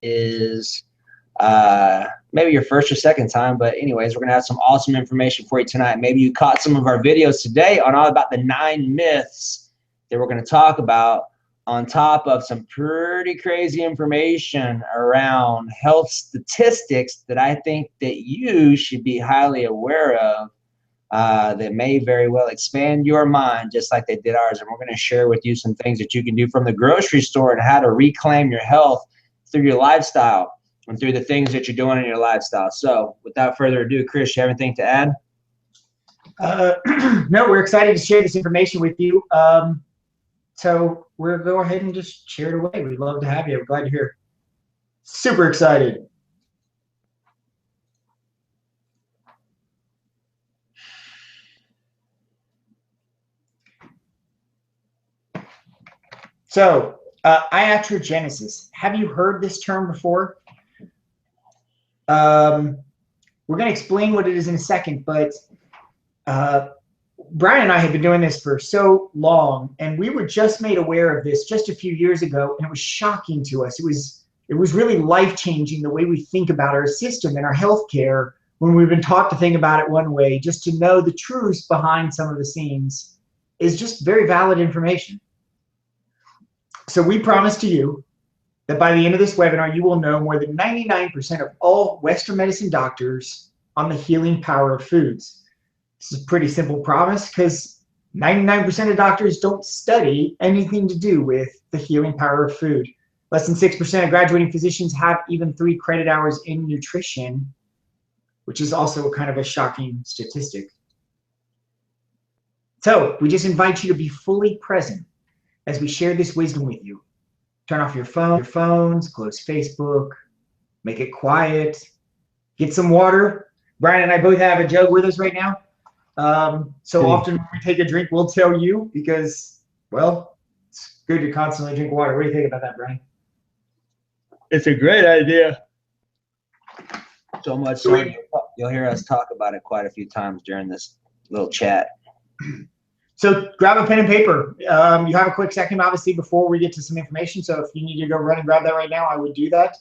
is maybe your first or second time, but anyways, we're gonna have some awesome information for you tonight. Maybe you caught some of our videos today on all about the 9 myths that we're gonna talk about, on top of some pretty crazy information around health statistics that I think that you should be highly aware of, that may very well expand your mind just like they did ours. And we're going to share with you some things that you can do from the grocery store and how to reclaim your health through your lifestyle and through the things that you're doing in your lifestyle. So without further ado, Chris, you have anything to add? No, we're excited to share this information with you. So we'll go ahead and just share it away. We'd love to have you. We're glad you're here. Super excited. So, iatrogenesis. Have you heard this term before? We're going to explain what it is in a second, but Brian and I have been doing this for so long, and we were just made aware of this just a few years ago, and it was shocking to us. It was really life-changing the way we think about our system and our healthcare when we've been taught to think about it one way. Just to know the truths behind some of the scenes is just very valid information. So we promise to you that by the end of this webinar, you will know more than 99% of all Western medicine doctors on the healing power of foods. This is a pretty simple promise because 99% of doctors don't study anything to do with the healing power of food. Less than 6% of graduating physicians have even 3 credit hours in nutrition, which is also kind of a shocking statistic. So we just invite you to be fully present as we share this wisdom with you. Turn off your phones, close Facebook, make it quiet, get some water. Brian and I both have a jug with us right now. So often when we take a drink, we'll tell you because, well, it's good to constantly drink water. What do you think about that, Brian? It's a great idea. So much so you'll hear us talk about it quite a few times during this little chat. So grab a pen and paper. You have a quick second, obviously, before we get to some information. So if you need to go run and grab that right now, I would do that.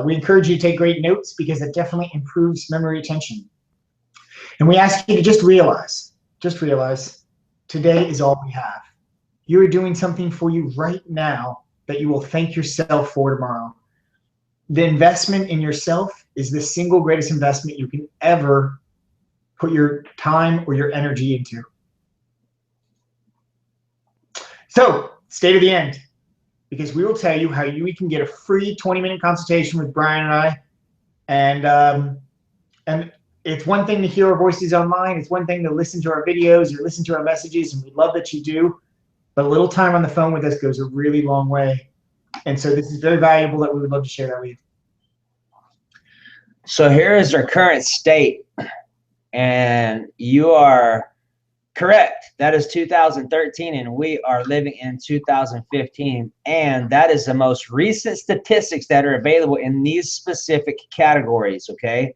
We encourage you to take great notes because it definitely improves memory retention. And we ask you to just realize, today is all we have. You are doing something for you right now that you will thank yourself for tomorrow. The investment in yourself is the single greatest investment you can ever put your time or your energy into. So stay to the end because we will tell you how we can get a free 20-minute consultation with Brian and I. And it's one thing to hear our voices online. It's one thing to listen to our videos or listen to our messages, and we love that you do. But a little time on the phone with us goes a really long way. And so this is very valuable that we would love to share that with you. So here is our current state, and you are correct. That is 2013, and we are living in 2015, and that is the most recent statistics that are available in these specific categories, okay?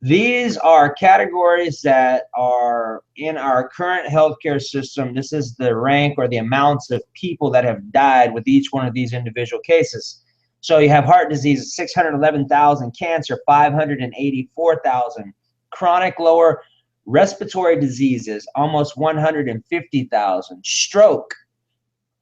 These are categories that are in our current healthcare system. This is the rank or the amounts of people that have died with each one of these individual cases. So you have heart disease, 611,000, cancer, 584,000, chronic lower respiratory diseases, almost 150,000, stroke,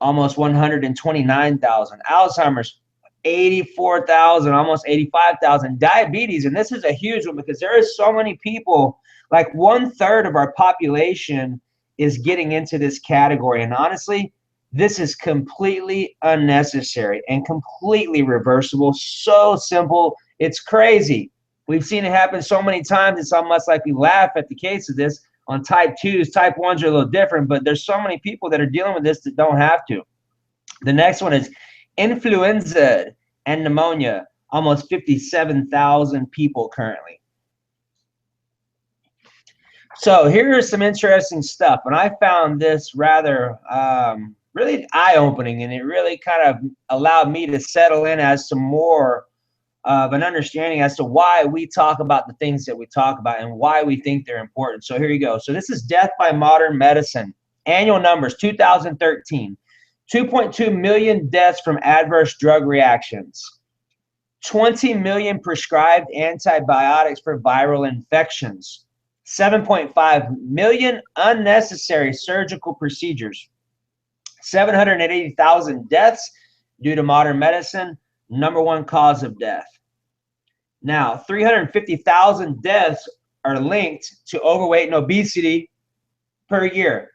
almost 129,000, Alzheimer's, 84,000, almost 85,000, diabetes, and this is a huge one because there is so many people, like 1/3 of our population is getting into this category, and honestly, this is completely unnecessary and completely reversible. So simple, it's crazy. We've seen it happen so many times, it's almost like we laugh at the case of this. On type 2s, type 1s are a little different, but there's so many people that are dealing with this that don't have to. The next one is influenza and pneumonia, almost 57,000 people currently. So here's some interesting stuff, and I found this rather really eye-opening, and it really kind of allowed me to settle in as to more of an understanding as to why we talk about the things that we talk about and why we think they're important. So here you go. So this is death by modern medicine. Annual numbers, 2013. 2.2 million deaths from adverse drug reactions. 20 million prescribed antibiotics for viral infections, 7.5 million unnecessary surgical procedures, 780,000 deaths due to modern medicine, number one cause of death. Now, 350,000 deaths are linked to overweight and obesity per year.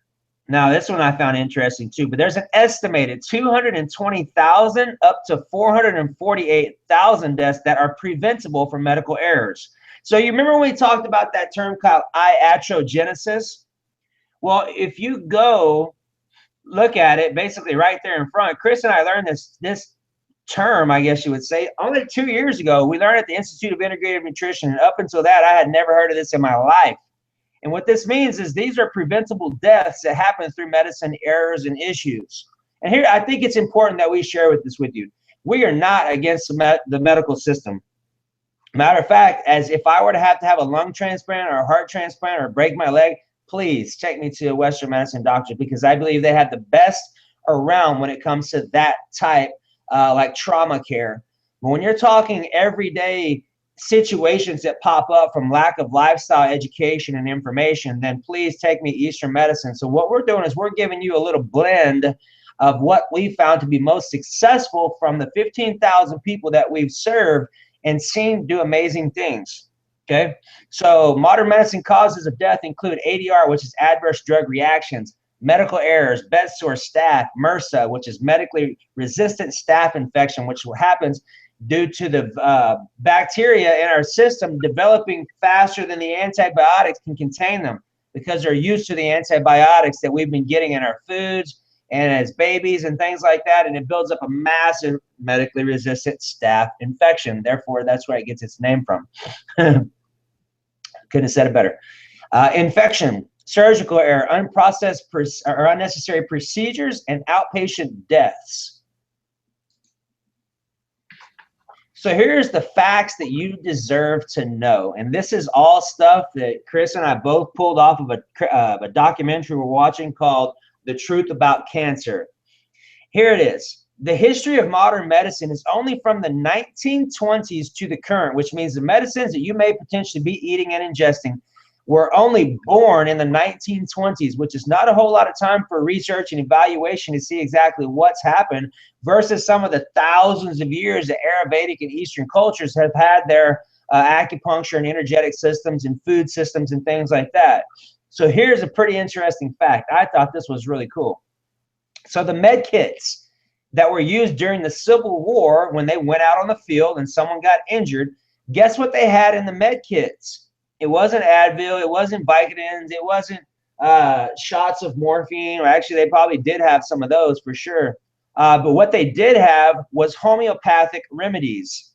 Now, this one I found interesting too, but there's an estimated 220,000 up to 448,000 deaths that are preventable from medical errors. So you remember when we talked about that term called iatrogenesis? Well, if you go look at it, basically right there in front, Chris and I learned this term, I guess you would say, only 2 years ago. We learned at the Institute of Integrative Nutrition, and up until that, I had never heard of this in my life. And what this means is these are preventable deaths that happen through medicine errors and issues. And here, I think it's important that we share this with you. We are not against the medical system. Matter of fact, as if I were to have a lung transplant or a heart transplant or break my leg, please take me to a Western medicine doctor, because I believe they have the best around when it comes to that type, like trauma care. But when you're talking everyday situations that pop up from lack of lifestyle education and information, then please take me Eastern medicine. So what we're doing is we're giving you a little blend of what we found to be most successful from the 15,000 people that we've served and seen do amazing things. Okay, so modern medicine causes of death include ADR, which is adverse drug reactions, medical errors, bed sore staph, MRSA, which is medically resistant staph infection, which happens due to the bacteria in our system developing faster than the antibiotics can contain them, because they're used to the antibiotics that we've been getting in our foods and as babies and things like that, and it builds up a massive medically resistant staph infection. Therefore, that's where it gets its name from. Couldn't have said it better. Infection, surgical error, unprocessed or unnecessary procedures, and outpatient deaths. So here's the facts that you deserve to know. And this is all stuff that Chris and I both pulled off of a documentary we're watching called The Truth About Cancer. Here it is. The history of modern medicine is only from the 1920s to the current, which means the medicines that you may potentially be eating and ingesting were only born in the 1920s, which is not a whole lot of time for research and evaluation to see exactly what's happened, versus some of the thousands of years that Ayurvedic and Eastern cultures have had their acupuncture and energetic systems and food systems and things like that. So here's a pretty interesting fact. I thought this was really cool. So the med kits that were used during the Civil War, when they went out on the field and someone got injured, guess what they had in the med kits? It wasn't Advil, it wasn't Vicodins, it wasn't shots of morphine, or actually they probably did have some of those for sure. But what they did have was homeopathic remedies,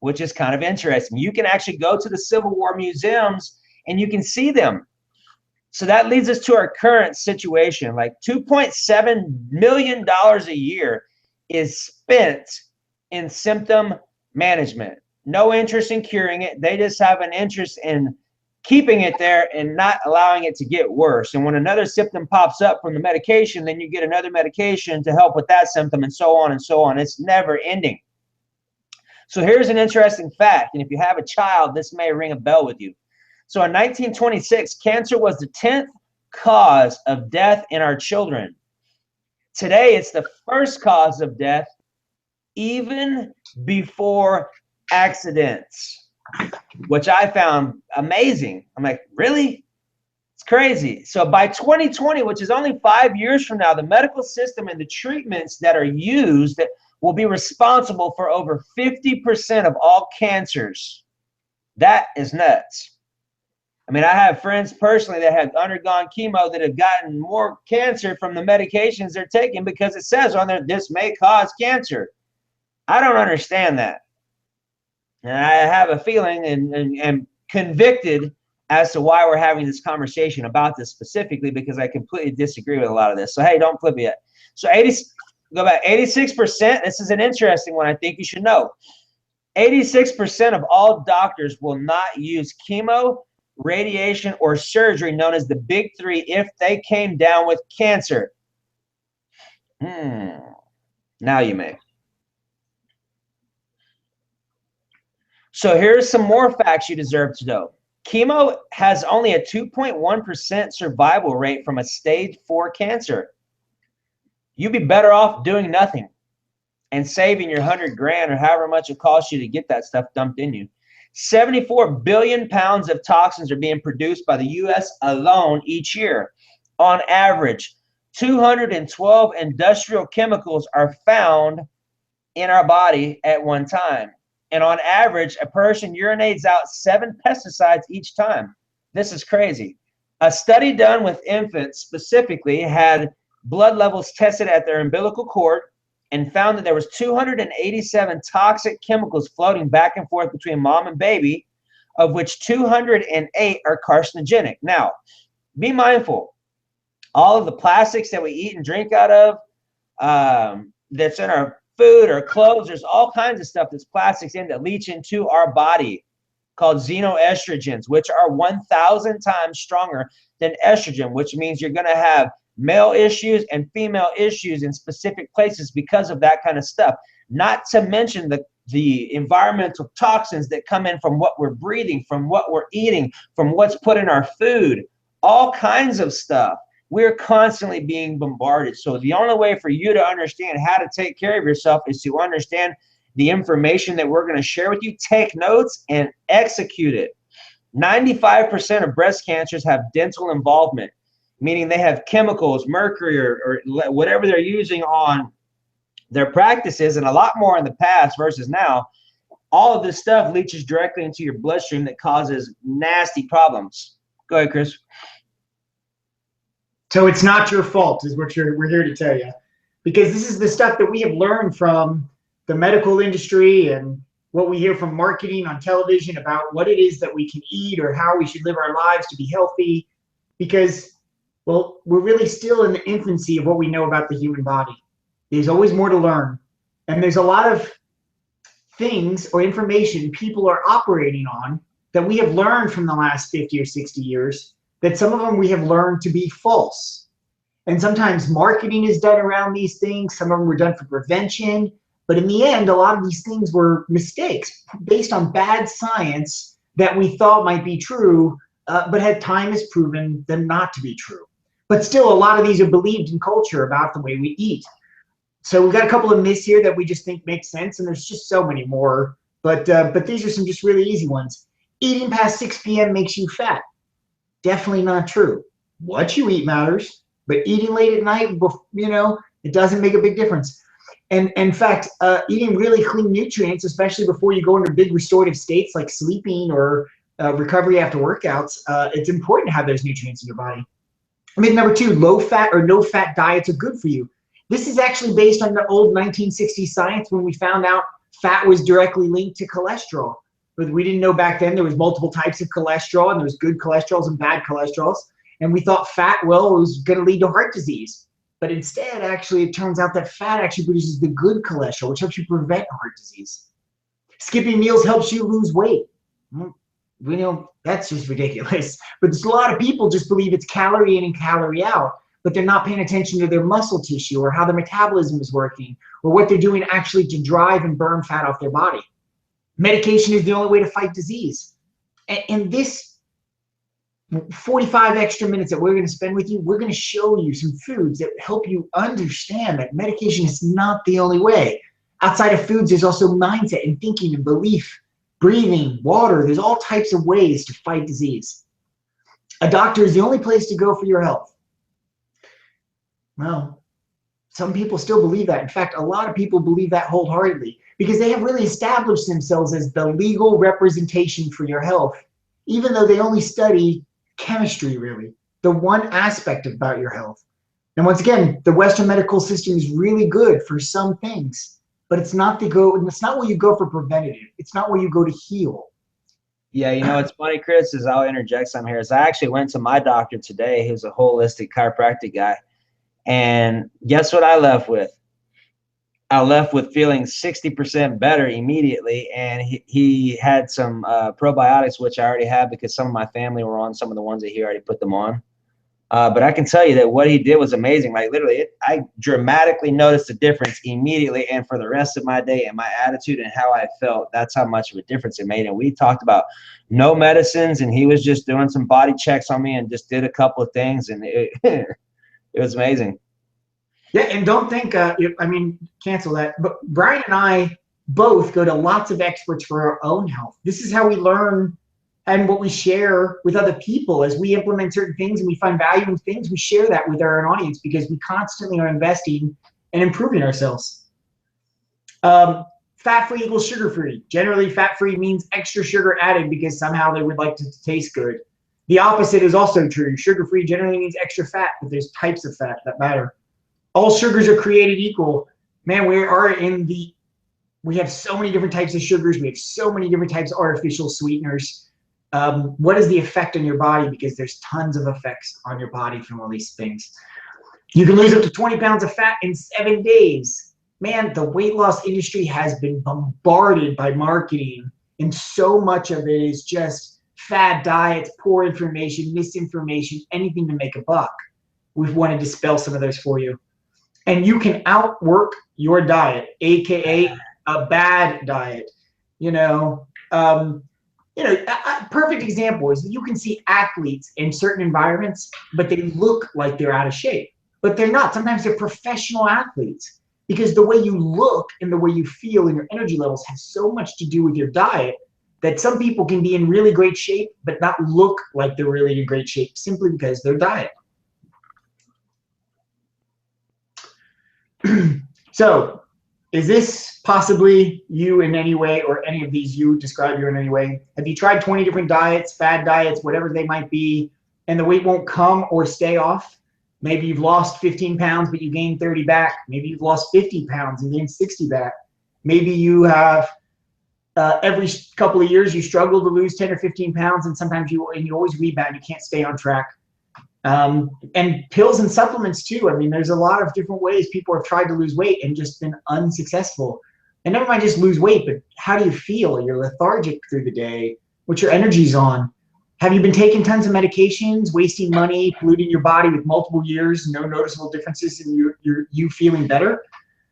which is kind of interesting. You can actually go to the Civil War museums and you can see them. So that leads us to our current situation. Like $2.7 million a year is spent in symptom management. No interest in curing it. They just have an interest in keeping it there and not allowing it to get worse. And when another symptom pops up from the medication, then you get another medication to help with that symptom, and so on and so on. It's never ending. So here's an interesting fact. And if you have a child, this may ring a bell with you. So in 1926, cancer was the 10th cause of death in our children. Today, it's the first cause of death, even before accidents, which I found amazing. I'm like, really? It's crazy. So by 2020, which is only 5 years from now, the medical system and the treatments that are used will be responsible for over 50% of all cancers. That is nuts. I mean, I have friends personally that have undergone chemo that have gotten more cancer from the medications they're taking because it says on there, this may cause cancer. I don't understand that. And I have a feeling and am convicted as to why we're having this conversation about this specifically, because I completely disagree with a lot of this. So, hey, don't flip it yet. So 86%, this is an interesting one I think you should know. 86% of all doctors will not use chemo, radiation, or surgery, known as the big three, if they came down with cancer. Now you may. So here's some more facts you deserve to know. Chemo has only a 2.1% survival rate from a stage 4 cancer. You'd be better off doing nothing and saving your 100 grand or however much it costs you to get that stuff dumped in you. 74 billion pounds of toxins are being produced by the US alone each year. On average, 212 industrial chemicals are found in our body at one time. And on average, a person urinates out 7 pesticides each time. This is crazy. A study done with infants specifically had blood levels tested at their umbilical cord and found that there was 287 toxic chemicals floating back and forth between mom and baby, of which 208 are carcinogenic. Now, be mindful. All of the plastics that we eat and drink out of, that's in our food or clothes, there's all kinds of stuff that's plastics in that leach into our body called xenoestrogens, which are 1,000 times stronger than estrogen, which means you're going to have male issues and female issues in specific places because of that kind of stuff. Not to mention the environmental toxins that come in from what we're breathing, from what we're eating, from what's put in our food, all kinds of stuff. We're constantly being bombarded. So the only way for you to understand how to take care of yourself is to understand the information that we're going to share with you, take notes, and execute it. 95% of breast cancers have dental involvement, meaning they have chemicals, mercury, or whatever they're using on their practices, and a lot more in the past versus now. All of this stuff leaches directly into your bloodstream that causes nasty problems. Go ahead, Chris. So it's not your fault, is what we're here to tell you, because this is the stuff that we have learned from the medical industry and what we hear from marketing on television about what it is that we can eat or how we should live our lives to be healthy. Because, well, we're really still in the infancy of what we know about the human body. There's always more to learn, and there's a lot of things or information people are operating on that we have learned from the last 50 or 60 years, that some of them we have learned to be false. And sometimes marketing is done around these things. Some of them were done for prevention. But in the end, a lot of these things were mistakes based on bad science that we thought might be true, but time has proven them not to be true. But still, a lot of these are believed in culture about the way we eat. So we've got a couple of myths here that we just think make sense, and there's just so many more. But these are some just really easy ones. Eating past 6 p.m. makes you fat. Definitely not true. What you eat matters, but eating late at night, it doesn't make a big difference. And in fact, eating really clean nutrients, especially before you go into big restorative states like sleeping or recovery after workouts, it's important to have those nutrients in your body. Myth number 2, low fat or no fat diets are good for you. This is actually based on the old 1960s science when we found out fat was directly linked to cholesterol. But we didn't know back then there was multiple types of cholesterol, and there was good cholesterols and bad cholesterols. And we thought fat, was going to lead to heart disease. But instead, actually, it turns out that fat actually produces the good cholesterol, which helps you prevent heart disease. Skipping meals helps you lose weight. We know that's just ridiculous. But there's a lot of people just believe it's calorie in and calorie out, but they're not paying attention to their muscle tissue or how their metabolism is working or what they're doing actually to drive and burn fat off their body. Medication is the only way to fight disease. And this 45 extra minutes that we're going to spend with you, we're going to show you some foods that help you understand that medication is not the only way. Outside of foods, there's also mindset and thinking and belief, breathing, water. There's all types of ways to fight disease. A doctor is the only place to go for your health. Well, some people still believe that. In fact, a lot of people believe that wholeheartedly because they have really established themselves as the legal representation for your health, even though they only study chemistry, really, the one aspect about your health. And once again, the Western medical system is really good for some things, but it's not where you go for preventative. It's not where you go to heal. Yeah, it's funny, Chris, is I'll interject some here. Is I actually went to my doctor today, who's a holistic chiropractic guy. And guess what I left with? I left with feeling 60% better immediately. And he had some probiotics, which I already had because some of my family were on some of the ones that he already put them on. But I can tell you that what he did was amazing. Like literally, I dramatically noticed a difference immediately, and for the rest of my day and my attitude and how I felt, that's how much of a difference it made. And we talked about no medicines, and he was just doing some body checks on me and just did a couple of things, and it, it was amazing. Yeah, and don't think, I mean, cancel that. But Brian and I both go to lots of experts for our own health. This is how we learn, and what we share with other people as we implement certain things and we find value in things, we share that with our own audience because we constantly are investing and improving ourselves. Fat-free equals sugar-free. Generally, fat-free means extra sugar added because somehow they would like to taste good. The opposite is also true. Sugar-free generally means extra fat, but there's types of fat that matter. All sugars are created equal. Man, we have so many different types of sugars. We have so many different types of artificial sweeteners. What is the effect on your body? Because there's tons of effects on your body from all these things. You can lose up to 20 pounds of fat in 7 days. Man, the weight loss industry has been bombarded by marketing, and so much of it is just fad diets, poor information, misinformation, anything to make a buck. We want to dispel some of those for you. And you can outwork your diet, aka a bad diet. A perfect example is that you can see athletes in certain environments, but they look like they're out of shape, but they're not. Sometimes they're professional athletes because the way you look and the way you feel and your energy levels have so much to do with your diet that some people can be in really great shape but not look like they're really in great shape simply because their diet. So, is this possibly you in any way, or any of these you describe you in any way? Have you tried 20 different diets, fad diets, whatever they might be, and the weight won't come or stay off? Maybe you've lost 15 pounds, but you gained 30 back. Maybe you've lost 50 pounds and gained 60 back. Maybe you have, every couple of years, you struggle to lose 10 or 15 pounds, and sometimes you always rebound. You can't stay on track. And pills and supplements too. I mean, there's a lot of different ways people have tried to lose weight and just been unsuccessful. And never mind just lose weight, but how do you feel? You're lethargic through the day. What's your energies on? Have you been taking tons of medications, wasting money, polluting your body with multiple years, no noticeable differences in you feeling better?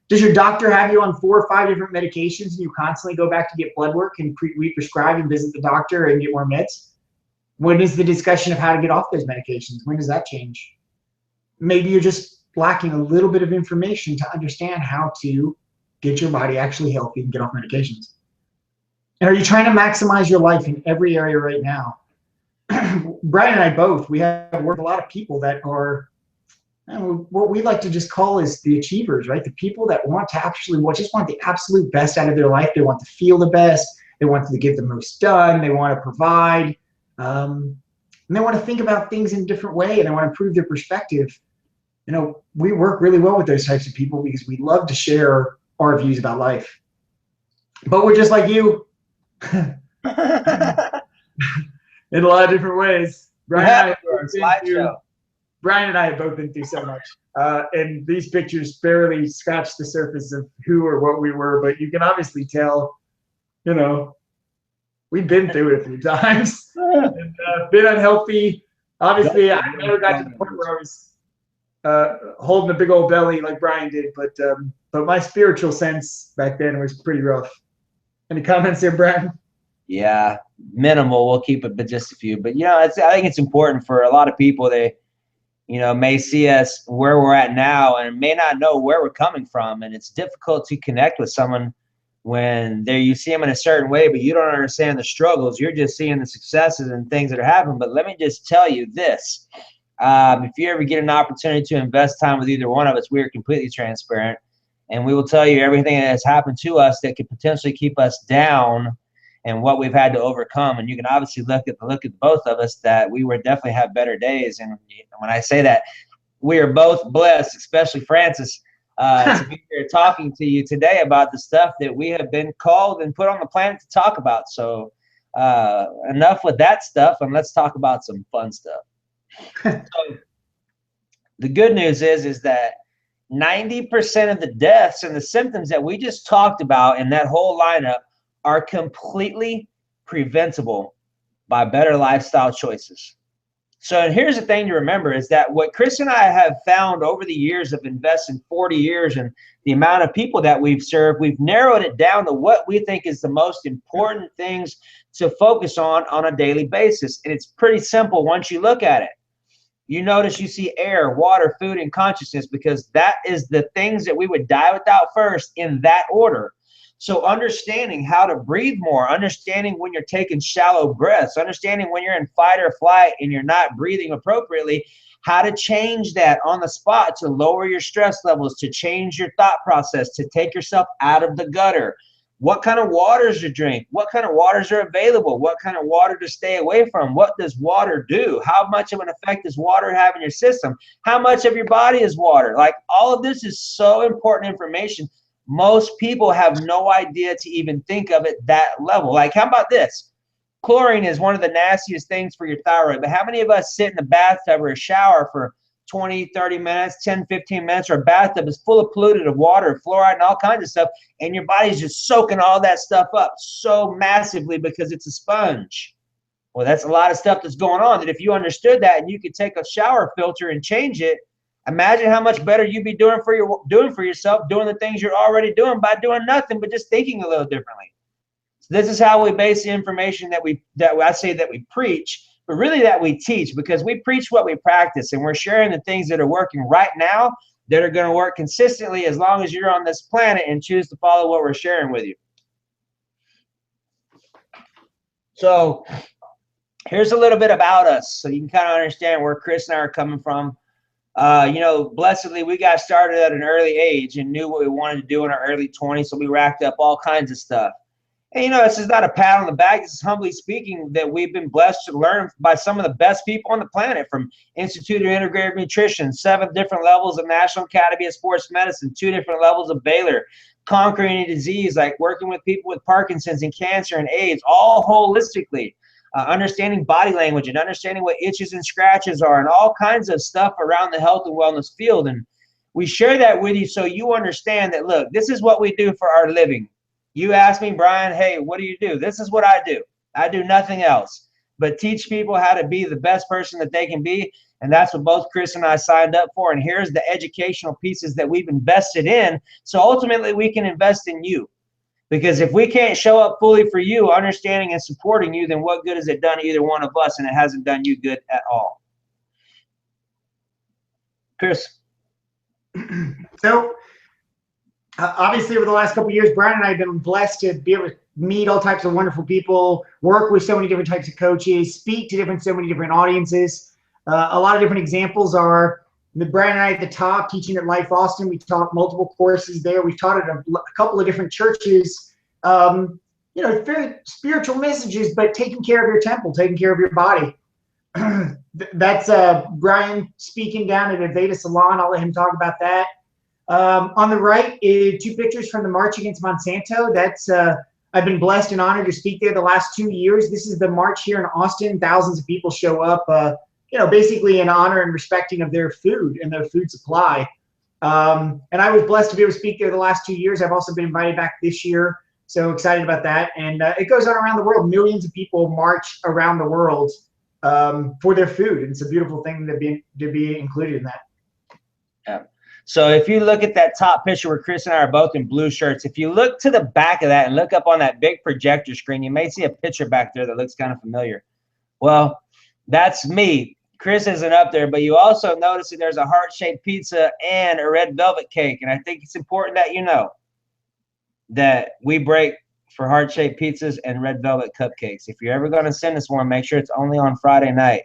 Does your doctor have you on 4 or 5 different medications and you constantly go back to get blood work and re-prescribe and visit the doctor and get more meds? When is the discussion of how to get off those medications? When does that change? Maybe you're just lacking a little bit of information to understand how to get your body actually healthy and get off medications. And are you trying to maximize your life in every area right now? Brian and I both, we have worked with a lot of people that are what we like to just call is the achievers, right? The people that want to actually just want the absolute best out of their life. They want to feel the best. They want to get the most done. They want to provide. And they want to think about things in a different way, and they want to improve their perspective. We work really well with those types of people because we love to share our views about life. But we're just like you in a lot of different ways. Brian and I have both been through so much. And these pictures barely scratch the surface of who or what we were, but you can obviously tell, we've been through it a few times and been unhealthy. Obviously, I never got to the point where I was holding a big old belly like Brian did, but my spiritual sense back then was pretty rough. Any comments there, Brian? Yeah, minimal. We'll keep it, but just a few. But I think it's important for a lot of people. They, may see us where we're at now and may not know where we're coming from, and it's difficult to connect with someone when you see them in a certain way, but you don't understand the struggles. You're just seeing the successes and things that are happening. But let me just tell you this. If you ever get an opportunity to invest time with either one of us, we are completely transparent. And we will tell you everything that has happened to us that could potentially keep us down and what we've had to overcome. And you can obviously look at both of us that we would definitely have better days. And when I say that, we are both blessed, especially Francis, to be here talking to you today about the stuff that we have been called and put on the planet to talk about. So enough with that stuff, and let's talk about some fun stuff. So the good news is that 90% of the deaths and the symptoms that we just talked about in that whole lineup are completely preventable by better lifestyle choices. So here's the thing to remember is that what Chris and I have found over the years of investing 40 years and the amount of people that we've served, we've narrowed it down to what we think is the most important things to focus on a daily basis. And it's pretty simple once you look at it. You notice you see air, water, food, and consciousness, because that is the things that we would die without first in that order. So understanding how to breathe more, understanding when you're taking shallow breaths, understanding when you're in fight or flight and you're not breathing appropriately, how to change that on the spot to lower your stress levels, to change your thought process, to take yourself out of the gutter. What kind of waters to drink? What kind of waters are available? What kind of water to stay away from? What does water do? How much of an effect does water have in your system? How much of your body is water? Like, all of this is so important information. Most people have no idea to even think of it that level. Like, how about this? Chlorine is one of the nastiest things for your thyroid, but how many of us sit in the bathtub or a shower for 20, 30 minutes, 10, 15 minutes, or a bathtub is full of polluted water, fluoride, and all kinds of stuff, and your body's just soaking all that stuff up so massively because it's a sponge? Well, that's a lot of stuff that's going on, that if you understood that and you could take a shower filter and change it, imagine how much better you'd be doing for yourself, doing the things you're already doing by doing nothing but just thinking a little differently. So this is how we base the information that I say that we preach, but really that we teach, because we preach what we practice, and we're sharing the things that are working right now that are going to work consistently as long as you're on this planet and choose to follow what we're sharing with you. So here's a little bit about us so you can kind of understand where Chris and I are coming from. You know, blessedly, we got started at an early age and knew what we wanted to do in our early 20s, so we racked up all kinds of stuff. And, you know, this is not a pat on the back. This is humbly speaking that we've been blessed to learn by some of the best people on the planet, from Institute of Integrative Nutrition, 7 different levels of National Academy of Sports Medicine, 2 different levels of Baylor, conquering a disease, like working with people with Parkinson's and cancer and AIDS, all holistically. Understanding body language and understanding what itches and scratches are, and all kinds of stuff around the health and wellness field. And we share that with you so you understand that, look, this is what we do for our living. You ask me, Brian, hey, what do you do? This is what I do. I do nothing else but teach people how to be the best person that they can be. And that's what both Chris and I signed up for. And here's the educational pieces that we've invested in, so ultimately we can invest in you. Because if we can't show up fully for you, understanding and supporting you, then what good has it done to either one of us? And it hasn't done you good at all. Chris. So obviously, over the last couple of years, Brian and I have been blessed to be able to meet all types of wonderful people, work with so many different types of coaches, speak to so many different audiences. A lot of different examples are Brian and I at the top, teaching at Life Austin. We taught multiple courses there. We've taught at a couple of different churches. You know, very spiritual messages, but taking care of your temple, taking care of your body. That's Brian speaking down at Aveda Salon. I'll let him talk about that. On the right, 2 pictures from the March Against Monsanto. That's I've been blessed and honored to speak there the last 2 years. This is the march here in Austin. Thousands of people show up, you know, basically in honor and respecting of their food and their food supply. And I was blessed to be able to speak there the last 2 years. I've also been invited back this year, so excited about that. And it goes on around the world. Millions of people march around the world for their food. And it's a beautiful thing to be included in that. Yeah. So if you look at that top picture where Chris and I are both in blue shirts, if you look to the back of that and look up on that big projector screen, you may see a picture back there that looks kind of familiar. Well, that's me. Chris isn't up there, but you also notice that there's a heart-shaped pizza and a red velvet cake. And I think it's important that you know that we break for heart-shaped pizzas and red velvet cupcakes. If you're ever going to send us one, make sure it's only on Friday night.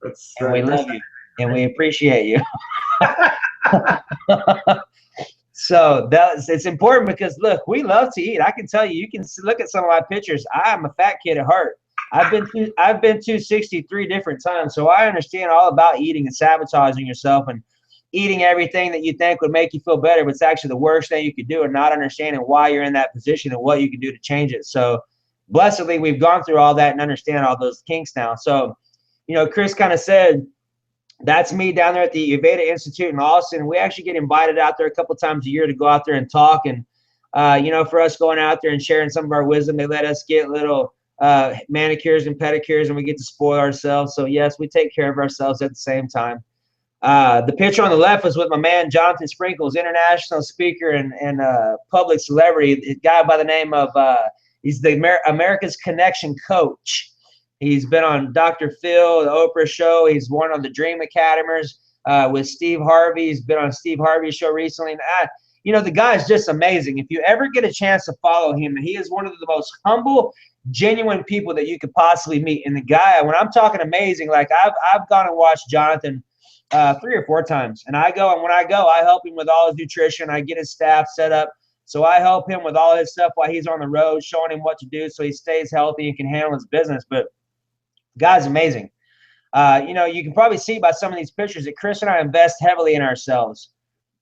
That's and we love you and we appreciate you. So it's important because, look, we love to eat. I can tell you, you can look at some of my pictures. I'm a fat kid at heart. I've been 263 different times, so I understand all about eating and sabotaging yourself and eating everything that you think would make you feel better, but it's actually the worst thing you could do, and not understanding why you're in that position and what you can do to change it. So blessedly, we've gone through all that and understand all those kinks now. So, you know, Chris kind of said, that's me down there at the Aveda Institute in Austin. We actually get invited out there a couple times a year to go out there and talk. And, you know, for us going out there and sharing some of our wisdom, they let us get little manicures and pedicures, and we get to spoil ourselves. So yes, we take care of ourselves at the same time. The picture on the left was with my man Jonathan Sprinkles, international speaker and public celebrity. A guy by the name of he's the America's Connection coach. He's been on Dr. Phil, the Oprah show. He's won on the Dream Academers with Steve Harvey. He's been on Steve Harvey's show recently. And you know, the guy's just amazing. If you ever get a chance to follow him, he is one of the most humble, genuine people that you could possibly meet. And the guy, when I'm talking amazing, like I've gone and watched Jonathan 3 or 4 times, and when I go, I help him with all his nutrition. I get his staff set up, so I help him with all his stuff while he's on the road, showing him what to do so he stays healthy and can handle his business. But the guy's amazing. You know, you can probably see by some of these pictures that Chris and I invest heavily in ourselves,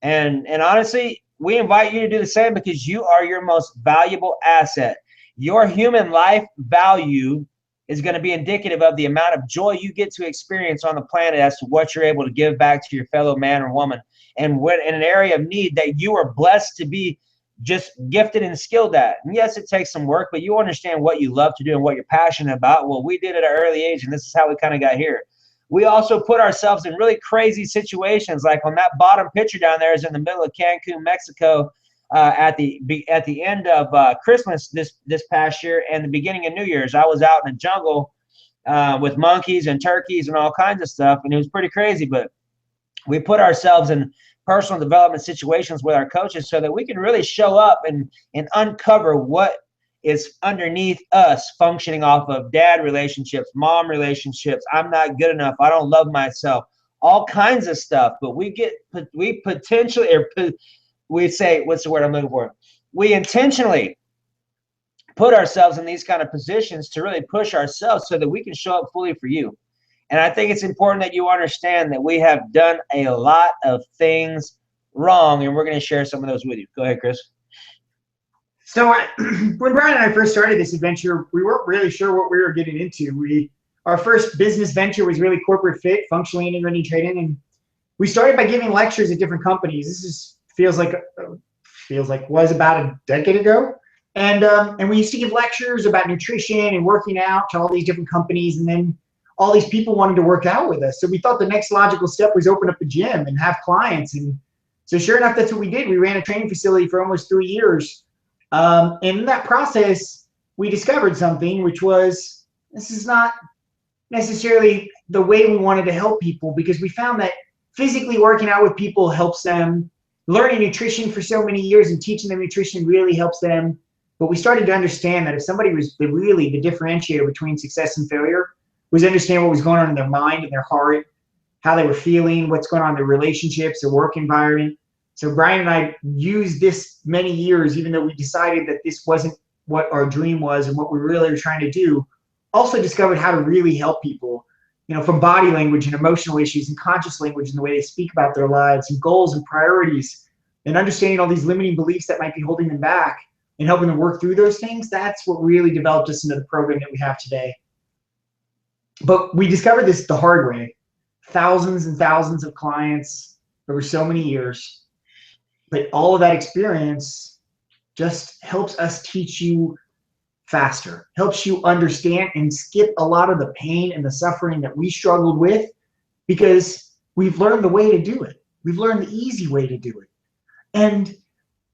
and honestly, we invite you to do the same because you are your most valuable asset. Your human life value is going to be indicative of the amount of joy you get to experience on the planet as to what you're able to give back to your fellow man or woman. And when in an area of need that you are blessed to be just gifted and skilled at. And yes, it takes some work, but you understand what you love to do and what you're passionate about. Well, we did it at an early age, and this is how we kind of got here. We also put ourselves in really crazy situations. Like on that bottom picture down there is in the middle of Cancun, Mexico, at the end of Christmas this past year and the beginning of New Year's. I was out in the jungle with monkeys and turkeys and all kinds of stuff, and it was pretty crazy. But we put ourselves in personal development situations with our coaches so that we can really show up and uncover what is underneath us, functioning off of dad relationships, mom relationships. I'm not good enough. I don't love myself. All kinds of stuff. But we potentially, or we say, what's the word I'm looking for? We intentionally put ourselves in these kind of positions to really push ourselves so that we can show up fully for you. And I think it's important that you understand that we have done a lot of things wrong, and we're going to share some of those with you. Go ahead, Chris. So when Brian and I first started this adventure, we weren't really sure what we were getting into. Our first business venture was really corporate fit, functionally integrating trading, and we started by giving lectures at different companies. This feels like was about a decade ago, and we used to give lectures about nutrition and working out to all these different companies, and then all these people wanted to work out with us. So we thought the next logical step was open up a gym and have clients. And so sure enough, that's what we did. We ran a training facility for almost 3 years. And in that process, we discovered something, which was this is not necessarily the way we wanted to help people, because we found that physically working out with people helps them. Learning nutrition for so many years and teaching them nutrition really helps them. But we started to understand that if somebody was really the differentiator between success and failure was understand what was going on in their mind and their heart, how they were feeling, what's going on in their relationships, their work environment. So Brian and I used this many years, even though we decided that this wasn't what our dream was and what we really were trying to do, also discovered how to really help people, you know, from body language and emotional issues and conscious language and the way they speak about their lives and goals and priorities, and understanding all these limiting beliefs that might be holding them back and helping them work through those things. That's what really developed us into the program that we have today. But we discovered this the hard way. Thousands and thousands of clients over so many years. But all of that experience just helps us teach you faster, helps you understand and skip a lot of the pain and the suffering that we struggled with, because we've learned the way to do it. We've learned the easy way to do it. And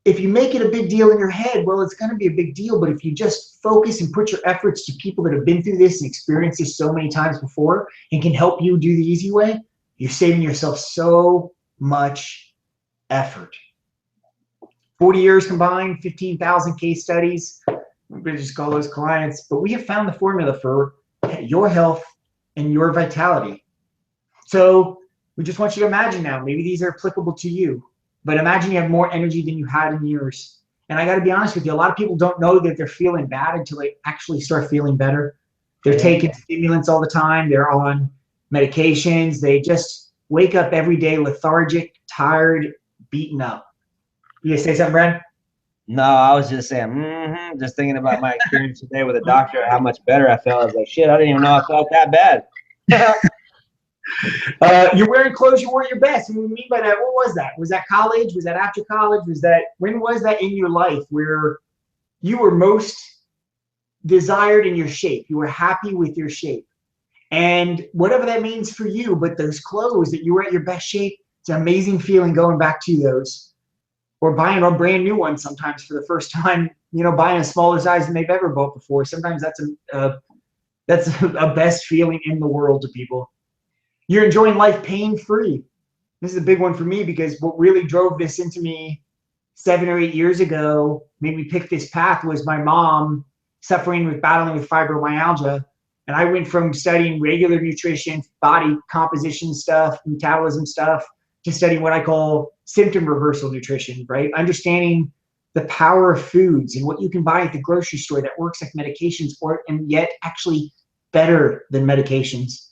if you make it a big deal in your head, well, it's going to be a big deal. But if you just focus and put your efforts to people that have been through this and experienced this so many times before and can help you do the easy way, you're saving yourself so much effort. 40 years combined, 15,000 case studies. I'm going to just call those clients. But we have found the formula for your health and your vitality. So we just want you to imagine now, maybe these are applicable to you. But imagine you have more energy than you had in years. And I got to be honest with you, a lot of people don't know that they're feeling bad until they actually start feeling better. They're taking stimulants all the time. They're on medications. They just wake up every day lethargic, tired, beaten up. You gonna say something, Brad? No, I was just saying, just thinking about my experience today with a doctor, how much better I felt. I was like, shit, I didn't even know I felt that bad. You're wearing clothes you weren't your best. And what we mean by that, what was that? Was that college? Was that after college? When was that in your life where you were most desired in your shape. You were happy with your shape. And whatever that means for you, but those clothes that you were at your best shape, it's an amazing feeling going back to those, or buying a brand new one sometimes for the first time, buying a smaller size than they've ever bought before. Sometimes that's a best feeling in the world to people. You're enjoying life pain-free. This is a big one for me because what really drove this into me 7 or 8 years ago, made me pick this path, was my mom battling with fibromyalgia. And I went from studying regular nutrition, body composition stuff, metabolism stuff, to studying what I call symptom reversal nutrition, right? Understanding the power of foods and what you can buy at the grocery store that works like medications and yet actually better than medications.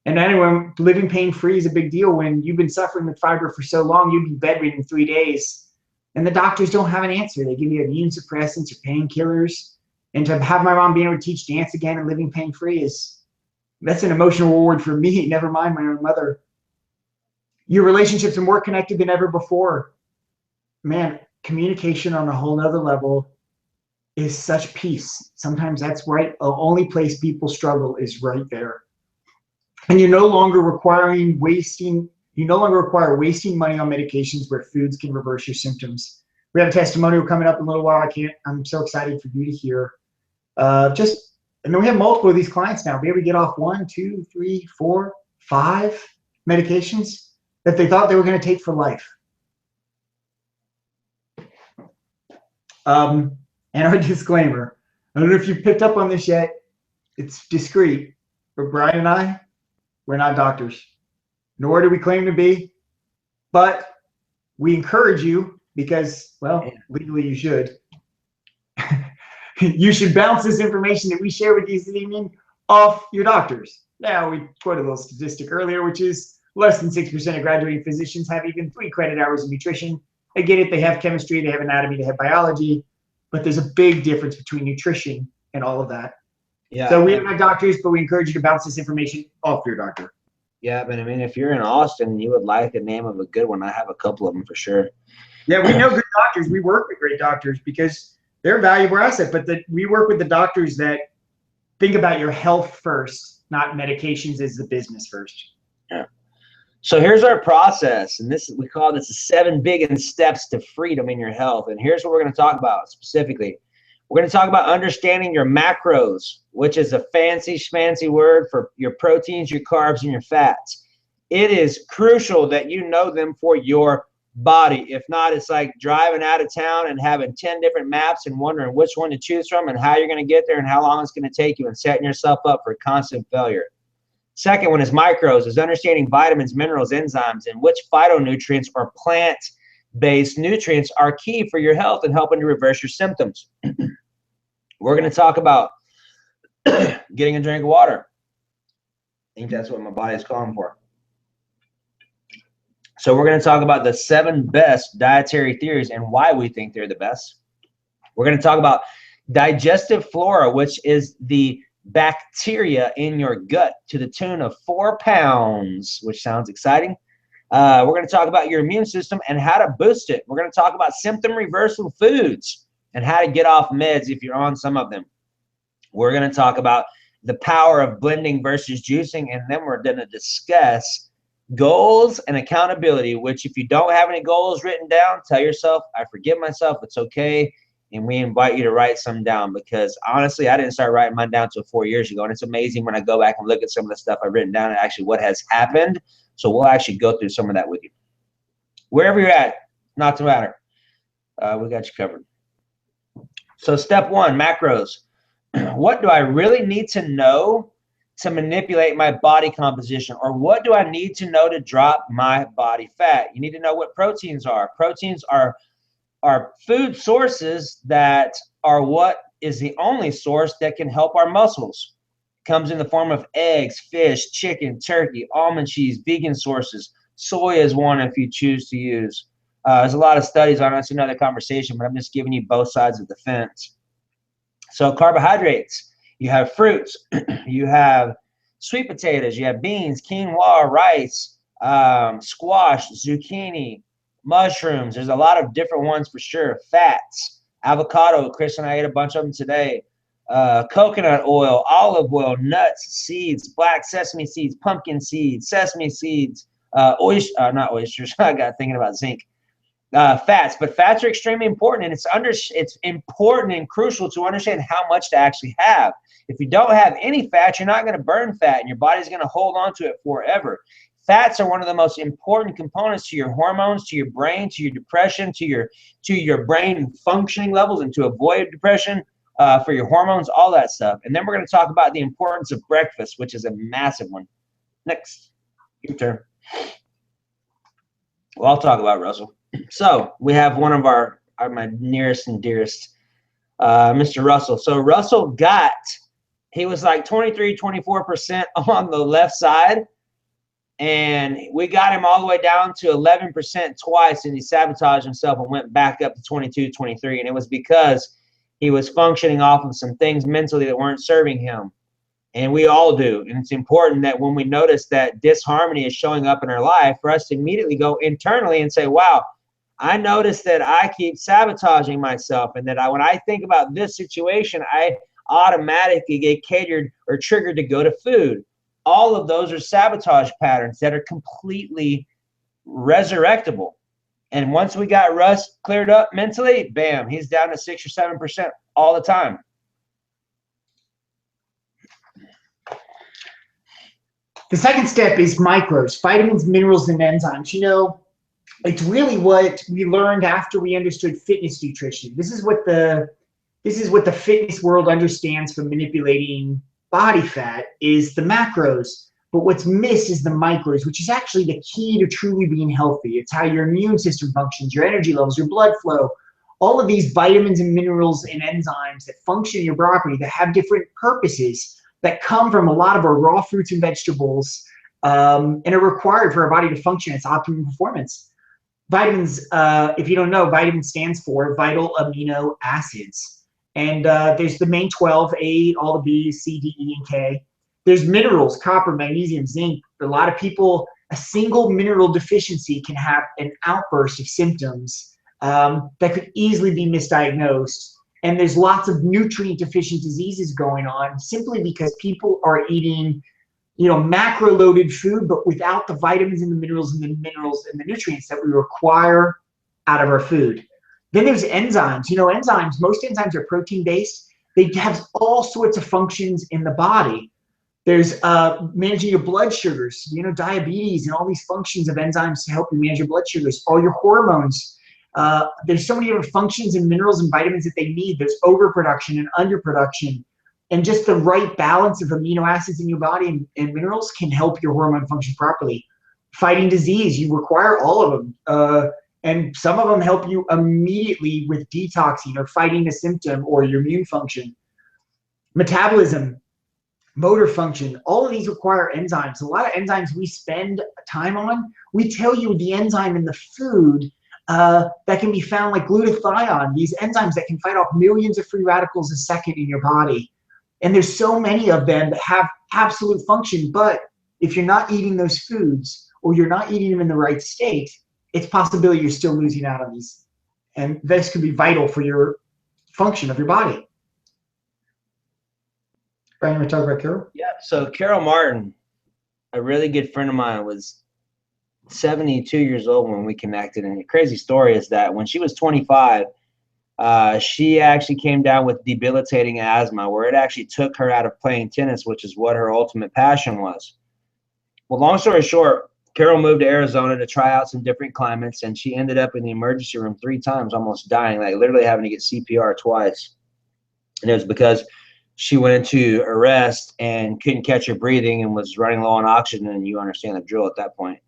And anyway, living pain-free is a big deal. When you've been suffering with fibro for so long, you'd be bedridden in 3 days. And the doctors don't have an answer. They give you immune suppressants or painkillers. And to have my mom being able to teach dance again and living pain-free that's an emotional reward for me, never mind my own mother. Your relationships are more connected than ever before. Man, communication on a whole nother level is such peace. Sometimes that's right. The only place people struggle is right there. And you no longer require wasting money on medications where foods can reverse your symptoms. We have a testimonial coming up in a little while. I'm so excited for you to hear. And then we have multiple of these clients now. Be able to get off 1, 2, 3, 4, 5 medications that they thought they were going to take for life. And our disclaimer, I don't know if you picked up on this yet. It's discreet, but Brian and I, we're not doctors, nor do we claim to be, but we encourage you because, well, legally you should. You should bounce this information that we share with you this evening off your doctors. Now, we quoted a little statistic earlier, which is less than 6% of graduating physicians have even 3 credit hours of nutrition. I get it. They have chemistry, they have anatomy, they have biology, but there's a big difference between nutrition and all of that. Yeah. So we are not doctors, but we encourage you to bounce this information off your doctor. Yeah, but I mean, if you're in Austin and you would like a name of a good one, I have a couple of them for sure. Yeah, we know good doctors. We work with great doctors because they're a valuable asset, but we work with the doctors that think about your health first, not medications as the business first. Yeah. So here's our process, and we call this the 7 big steps to freedom in your health. And here's what we're going to talk about specifically. We're going to talk about understanding your macros, which is a fancy schmancy word for your proteins, your carbs, and your fats. It is crucial that you know them for your body. If not, it's like driving out of town and having 10 different maps and wondering which one to choose from and how you're going to get there and how long it's going to take you, and setting yourself up for constant failure. Second one is micros, is understanding vitamins, minerals, enzymes, and which phytonutrients or plant-based nutrients are key for your health and helping to reverse your symptoms. We're going to talk about getting a drink of water. I think that's what my body's calling for. So we're going to talk about the 7 best dietary theories and why we think they're the best. We're going to talk about digestive flora, which is the bacteria in your gut to the tune of 4 pounds, which sounds exciting. We're going to talk about your immune system and how to boost it. We're going to talk about symptom reversal foods and how to get off meds if you're on some of them. We're going to talk about the power of blending versus juicing, and then we're going to discuss goals and accountability, which if you don't have any goals written down, tell yourself, I forgive myself, it's okay. And we invite you to write some down, because honestly, I didn't start writing mine down until 4 years ago. And it's amazing when I go back and look at some of the stuff I've written down and actually what has happened. So we'll actually go through some of that with you. Wherever you're at, not to matter. We got you covered. So step 1, macros. What do I really need to know to manipulate my body composition? Or what do I need to know to drop my body fat? You need to know what proteins are. Proteins are food sources that are what is the only source that can help our muscles. It comes in the form of eggs, fish, chicken, turkey, almond cheese, vegan sources. Soy is one if you choose to use. There's a lot of studies on it. It's another conversation, but I'm just giving you both sides of the fence. So carbohydrates, you have fruits, you have sweet potatoes, you have beans, quinoa, rice, squash, zucchini, mushrooms. There's a lot of different ones for sure. Fats, avocado. Chris and I ate a bunch of them today. coconut oil, olive oil, nuts, seeds, black sesame seeds, pumpkin seeds, sesame seeds, not oysters. I got thinking about zinc. Fats, but fats are extremely important, and it's important and crucial to understand how much to actually have. If you don't have any fat, you're not going to burn fat, and your body's going to hold on to it forever. Fats are one of the most important components to your hormones, to your brain, to your depression, to your brain functioning levels, and to avoid depression, for your hormones, all that stuff. And then we're going to talk about the importance of breakfast, which is a massive one. Next, your turn. Well, I'll talk about Russell. So we have one of my nearest and dearest, Mr. Russell. So Russell he was like 23, 24% on the left side. And we got him all the way down to 11% twice, and he sabotaged himself and went back up to 22, 23. And it was because he was functioning off of some things mentally that weren't serving him. And we all do. And it's important that when we notice that disharmony is showing up in our life, for us to immediately go internally and say, wow, I notice that I keep sabotaging myself, and that when I think about this situation, I automatically get catered or triggered to go to food. All of those are sabotage patterns that are completely resurrectable. And once we got Russ cleared up mentally, bam, he's down to 6 or 7% all the time. The second step is micros, vitamins, minerals, and enzymes. You know, it's really what we learned after we understood fitness nutrition. This is what the fitness world understands for manipulating body fat, is the macros. But what's missed is the micros, which is actually the key to truly being healthy. It's how your immune system functions, your energy levels, your blood flow, all of these vitamins and minerals and enzymes that function in your body, that have different purposes, that come from a lot of our raw fruits and vegetables, and are required for our body to function at its optimum performance. Vitamins, if you don't know, vitamin stands for vital amino acids. And there's the main 12, A, all the B's, C, D, E, and K. There's minerals, copper, magnesium, zinc. A lot of people, a single mineral deficiency can have an outburst of symptoms that could easily be misdiagnosed. And there's lots of nutrient deficient diseases going on simply because people are eating, you know, macro-loaded food, but without the vitamins and the minerals and the nutrients that we require out of our food. Then there's enzymes. You know, enzymes, most enzymes are protein-based. They have all sorts of functions in the body. There's managing your blood sugars, you know, diabetes, and all these functions of enzymes to help you manage your blood sugars, all your hormones. There's so many different functions and minerals and vitamins that they need. There's overproduction and underproduction. And just the right balance of amino acids in your body and minerals can help your hormone function properly. Fighting disease, you require all of them. And some of them help you immediately with detoxing or fighting a symptom or your immune function. Metabolism, motor function, all of these require enzymes. A lot of enzymes we spend time on, we tell you the enzyme in the food that can be found, like glutathione, these enzymes that can fight off millions of free radicals a second in your body. And there's so many of them that have absolute function, but if you're not eating those foods or you're not eating them in the right state, it's possibility you're still losing out on these. And this could be vital for your function of your body. Brian, you want to talk about Carol? Yeah, so Carol Martin, a really good friend of mine, was 72 years old when we connected. And the crazy story is that when she was 25, she actually came down with debilitating asthma, where it actually took her out of playing tennis, which is what her ultimate passion was. Well, long story short, Carol moved to Arizona to try out some different climates, and she ended up in the emergency room 3 times, almost dying, like literally having to get CPR twice. And it was because she went into arrest and couldn't catch her breathing and was running low on oxygen, and you understand the drill at that point.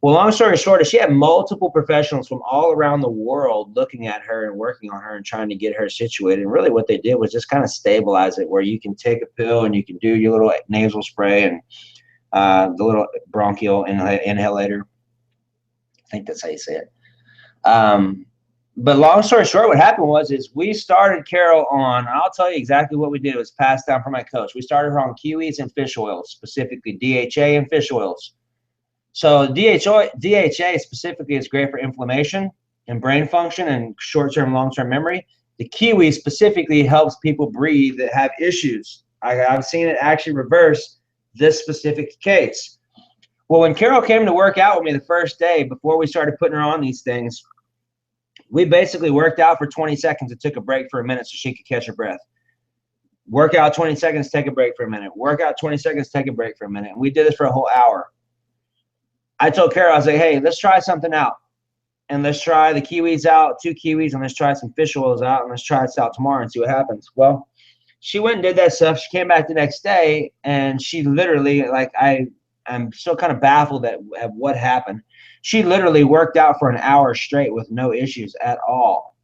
Well, long story short, she had multiple professionals from all around the world looking at her and working on her and trying to get her situated. And really what they did was just kind of stabilize it, where you can take a pill and you can do your little nasal spray and the little bronchial inhalator. I think that's how you say it. But long story short, what happened was we started Carol on, I'll tell you exactly what we did. It was passed down from my coach. We started her on kiwis and fish oils, specifically DHA and fish oils. So DHA specifically is great for inflammation and brain function and short-term, long-term memory. The kiwi specifically helps people breathe that have issues. I've seen it actually reverse this specific case. Well, when Carol came to work out with me the first day before we started putting her on these things, we basically worked out for 20 seconds and took a break for a minute so she could catch her breath. Work out 20 seconds, take a break for a minute. Work out 20 seconds, take a break for a minute. And we did this for a whole hour. I told Carol, I was like, hey, let's try something out. And let's try the kiwis out, 2 kiwis, and let's try some fish oils out, and let's try this out tomorrow and see what happens. Well, she went and did that stuff. She came back the next day, and she literally, like, I'm still kind of baffled at what happened. She literally worked out for an hour straight with no issues at all.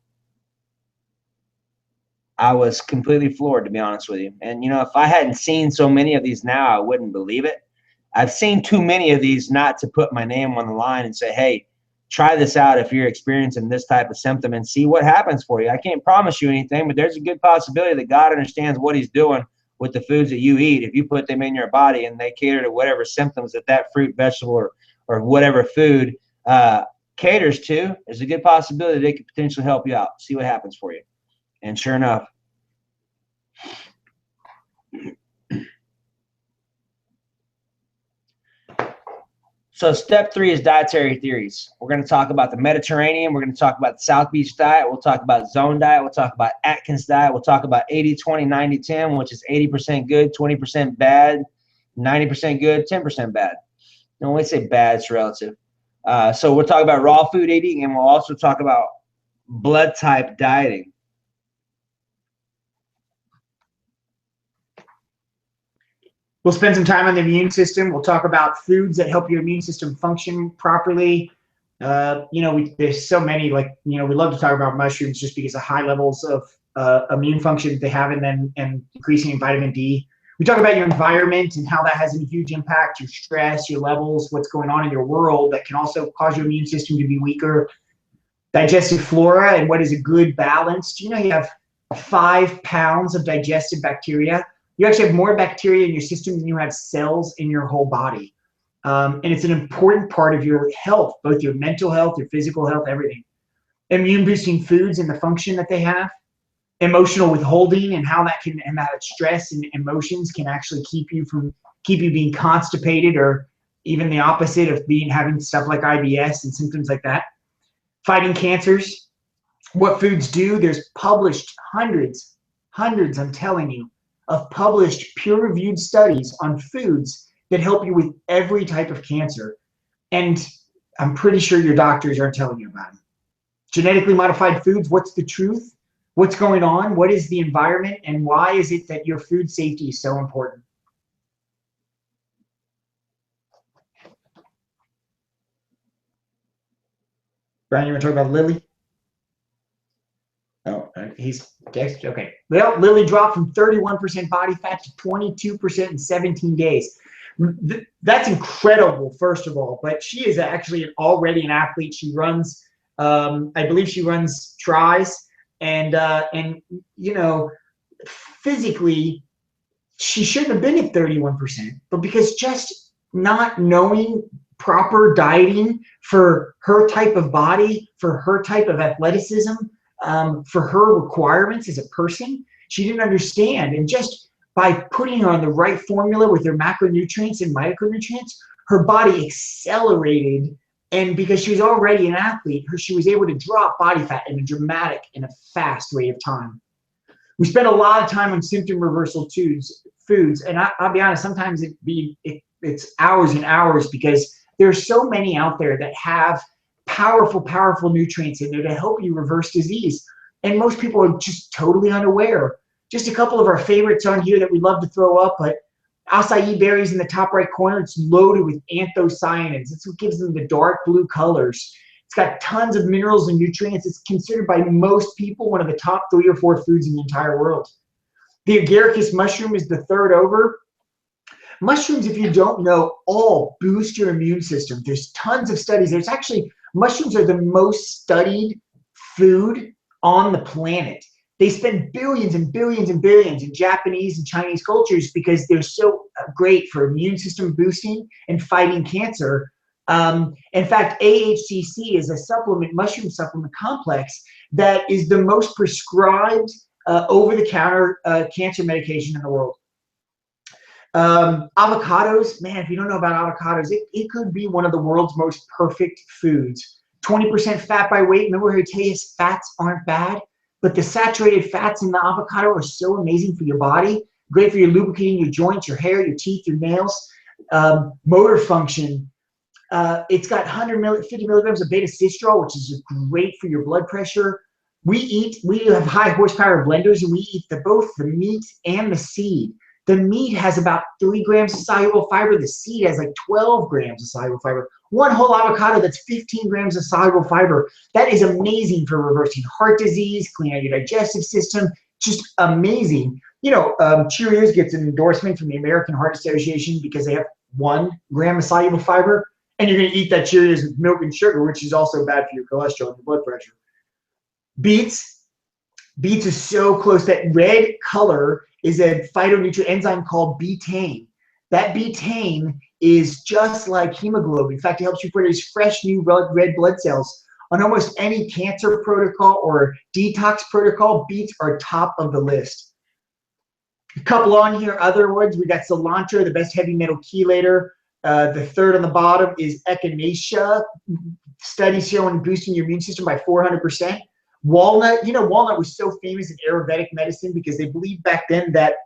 I was completely floored, to be honest with you. And, you know, if I hadn't seen so many of these now, I wouldn't believe it. I've seen too many of these not to put my name on the line and say, hey, try this out if you're experiencing this type of symptom and see what happens for you. I can't promise you anything, but there's a good possibility that God understands what he's doing with the foods that you eat. If you put them in your body and they cater to whatever symptoms that fruit, vegetable, or whatever food caters to, there's a good possibility they could potentially help you out. See what happens for you. And sure enough. So step 3 is dietary theories. We're going to talk about the Mediterranean. We're going to talk about the South Beach diet. We'll talk about zone diet. We'll talk about Atkins diet. We'll talk about 80-20, 90-10, which is 80% good, 20% bad, 90% good, 10% bad. And when we say bad, it's relative. So we'll talk about raw food eating, and we'll also talk about blood type dieting. We'll spend some time on the immune system. We'll talk about foods that help your immune system function properly. There's so many, we love to talk about mushrooms just because of high levels of immune function that they have in them and increasing in vitamin D. We talk about your environment and how that has a huge impact, your stress, your levels, what's going on in your world that can also cause your immune system to be weaker. Digestive flora and what is a good balance. Do you know you have 5 pounds of digestive bacteria? You actually have more bacteria in your system than you have cells in your whole body. And it's an important part of your health, both your mental health, your physical health, everything. Immune boosting foods and the function that they have. Emotional withholding and how that stress and emotions can actually keep you being constipated, or even the opposite of having stuff like IBS and symptoms like that. Fighting cancers, what foods do. There's published hundreds, I'm telling you, of published peer-reviewed studies on foods that help you with every type of cancer. And I'm pretty sure your doctors aren't telling you about them. Genetically modified foods, what's the truth? What's going on? What is the environment? And why is it that your food safety is so important? Brian, you want to talk about Lily? Oh, he's text. Okay. Well, Lily dropped from 31% body fat to 22% in 17 days. That's incredible, first of all. But she is actually already an athlete. She runs, I believe she runs tries, and physically, she shouldn't have been at 31%. But because just not knowing proper dieting for her type of body, for her type of athleticism, for her requirements as a person, she didn't understand. And just by putting her on the right formula with her macronutrients and micronutrients, her body accelerated. And because she was already an athlete, she was able to drop body fat in a dramatic and a fast rate of time. We spend a lot of time on symptom reversal foods, and I'll be honest, sometimes it's hours and hours, because there's so many out there that have powerful nutrients in there to help you reverse disease. And most people are just totally unaware. Just a couple of our favorites on here that we love to throw up, but acai berries in the top right corner, it's loaded with anthocyanins. It's what gives them the dark blue colors. It's got tons of minerals and nutrients. It's considered by most people one of the top 3 or 4 foods in the entire world. The agaricus mushroom is the third over. Mushrooms, if you don't know, all boost your immune system. There's tons of studies. Mushrooms are the most studied food on the planet. They spend billions and billions and billions in Japanese and Chinese cultures because they're so great for immune system boosting and fighting cancer. In fact, AHCC is a mushroom supplement complex that is the most prescribed over-the-counter cancer medication in the world. Avocados, man, if you don't know about avocados, it could be one of the world's most perfect foods. 20% fat by weight. Remember how I tell you fats aren't bad? But the saturated fats in the avocado are so amazing for your body. Great for your lubricating your joints, your hair, your teeth, your nails. Motor function. It's got 50 milligrams of beta-sitosterol, which is great for your blood pressure. We have high horsepower blenders, and we eat both the meat and the seed. The meat has about 3 grams of soluble fiber. The seed has like 12 grams of soluble fiber. One whole avocado, that's 15 grams of soluble fiber. That is amazing for reversing heart disease, cleaning out your digestive system. Just amazing. You know, Cheerios gets an endorsement from the American Heart Association because they have 1 gram of soluble fiber. And you're going to eat that Cheerios with milk and sugar, which is also bad for your cholesterol and your blood pressure. Beets is so close. That red color is a phytonutrient enzyme called betaine. That betaine is just like hemoglobin. In fact, it helps you produce fresh new red blood cells. On almost any cancer protocol or detox protocol, beets are top of the list. A couple on here, other ones. We got cilantro, the best heavy metal chelator. The third on the bottom is echinacea. Studies showing boosting your immune system by 400%. Walnut, you know, walnut was so famous in Ayurvedic medicine because they believed back then that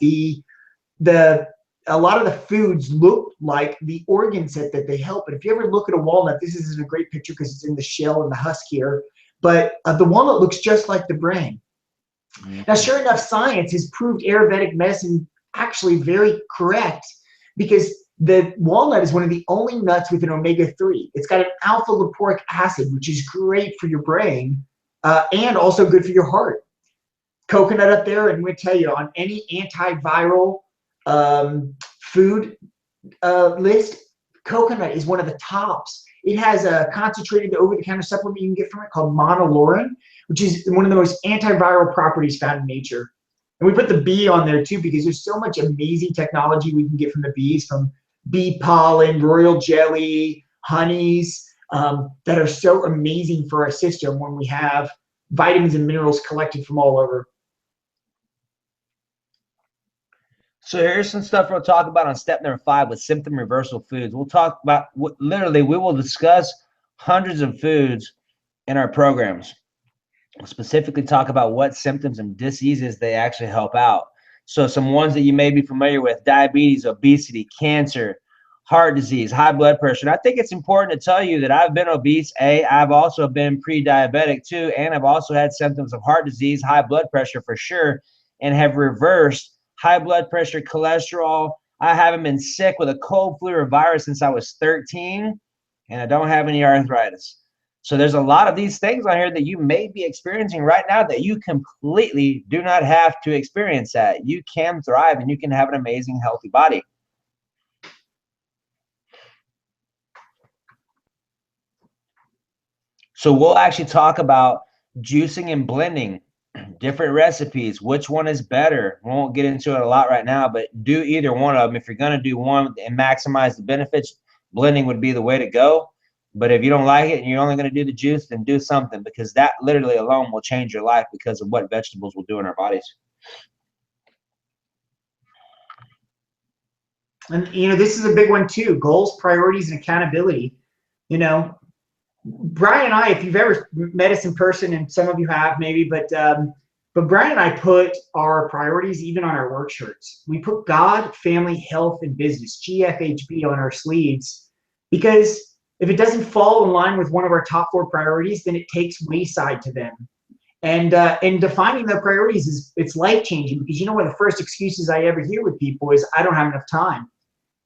a lot of the foods looked like the organ set that they help. And if you ever look at a walnut, this isn't a great picture because it's in the shell and the husk here, but the walnut looks just like the brain. Mm-hmm. Now, sure enough, science has proved Ayurvedic medicine actually very correct, because the walnut is one of the only nuts with an omega-3. It's got an alpha lipoic acid, which is great for your brain and also good for your heart. Coconut up there, and I'm going to tell you, on any antiviral food list, coconut is one of the tops. It has a concentrated over-the-counter supplement you can get from it called monolaurin, which is one of the most antiviral properties found in nature. And we put the bee on there too because there's so much amazing technology we can get from the bees, from bee pollen, royal jelly, honeys, that are so amazing for our system when we have vitamins and minerals collected from all over. So here's some stuff we'll talk about on step number 5 with symptom reversal foods. We'll talk about, literally, we will discuss hundreds of foods in our programs. We'll specifically talk about what symptoms and diseases they actually help out. So some ones that you may be familiar with: diabetes, obesity, cancer, heart disease, high blood pressure. And I think it's important to tell you that I've been obese. I've also been pre-diabetic too, and I've also had symptoms of heart disease, high blood pressure for sure, and have reversed high blood pressure, cholesterol. I haven't been sick with a cold, flu, or virus since I was 13, and I don't have any arthritis. So there's a lot of these things on here that you may be experiencing right now that you completely do not have to experience that. You can thrive and you can have an amazing, healthy body. So we'll actually talk about juicing and blending, different recipes, which one is better. We won't get into it a lot right now, but do either one of them. If you're going to do one and maximize the benefits, blending would be the way to go. But if you don't like it and you're only going to do the juice, then do something, because that literally alone will change your life because of what vegetables will do in our bodies. And, you know, this is a big one too: goals, priorities, and accountability. You know, Brian and I, if you've ever met us in person, and some of you have maybe, but Brian and I put our priorities even on our work shirts. We put God, family, health, and business, GFHB, on our sleeves, because if it doesn't fall in line with one of our top 4 priorities, then it takes wayside to them. And defining the priorities it's life-changing, because you know, one of the first excuses I ever hear with people is, I don't have enough time.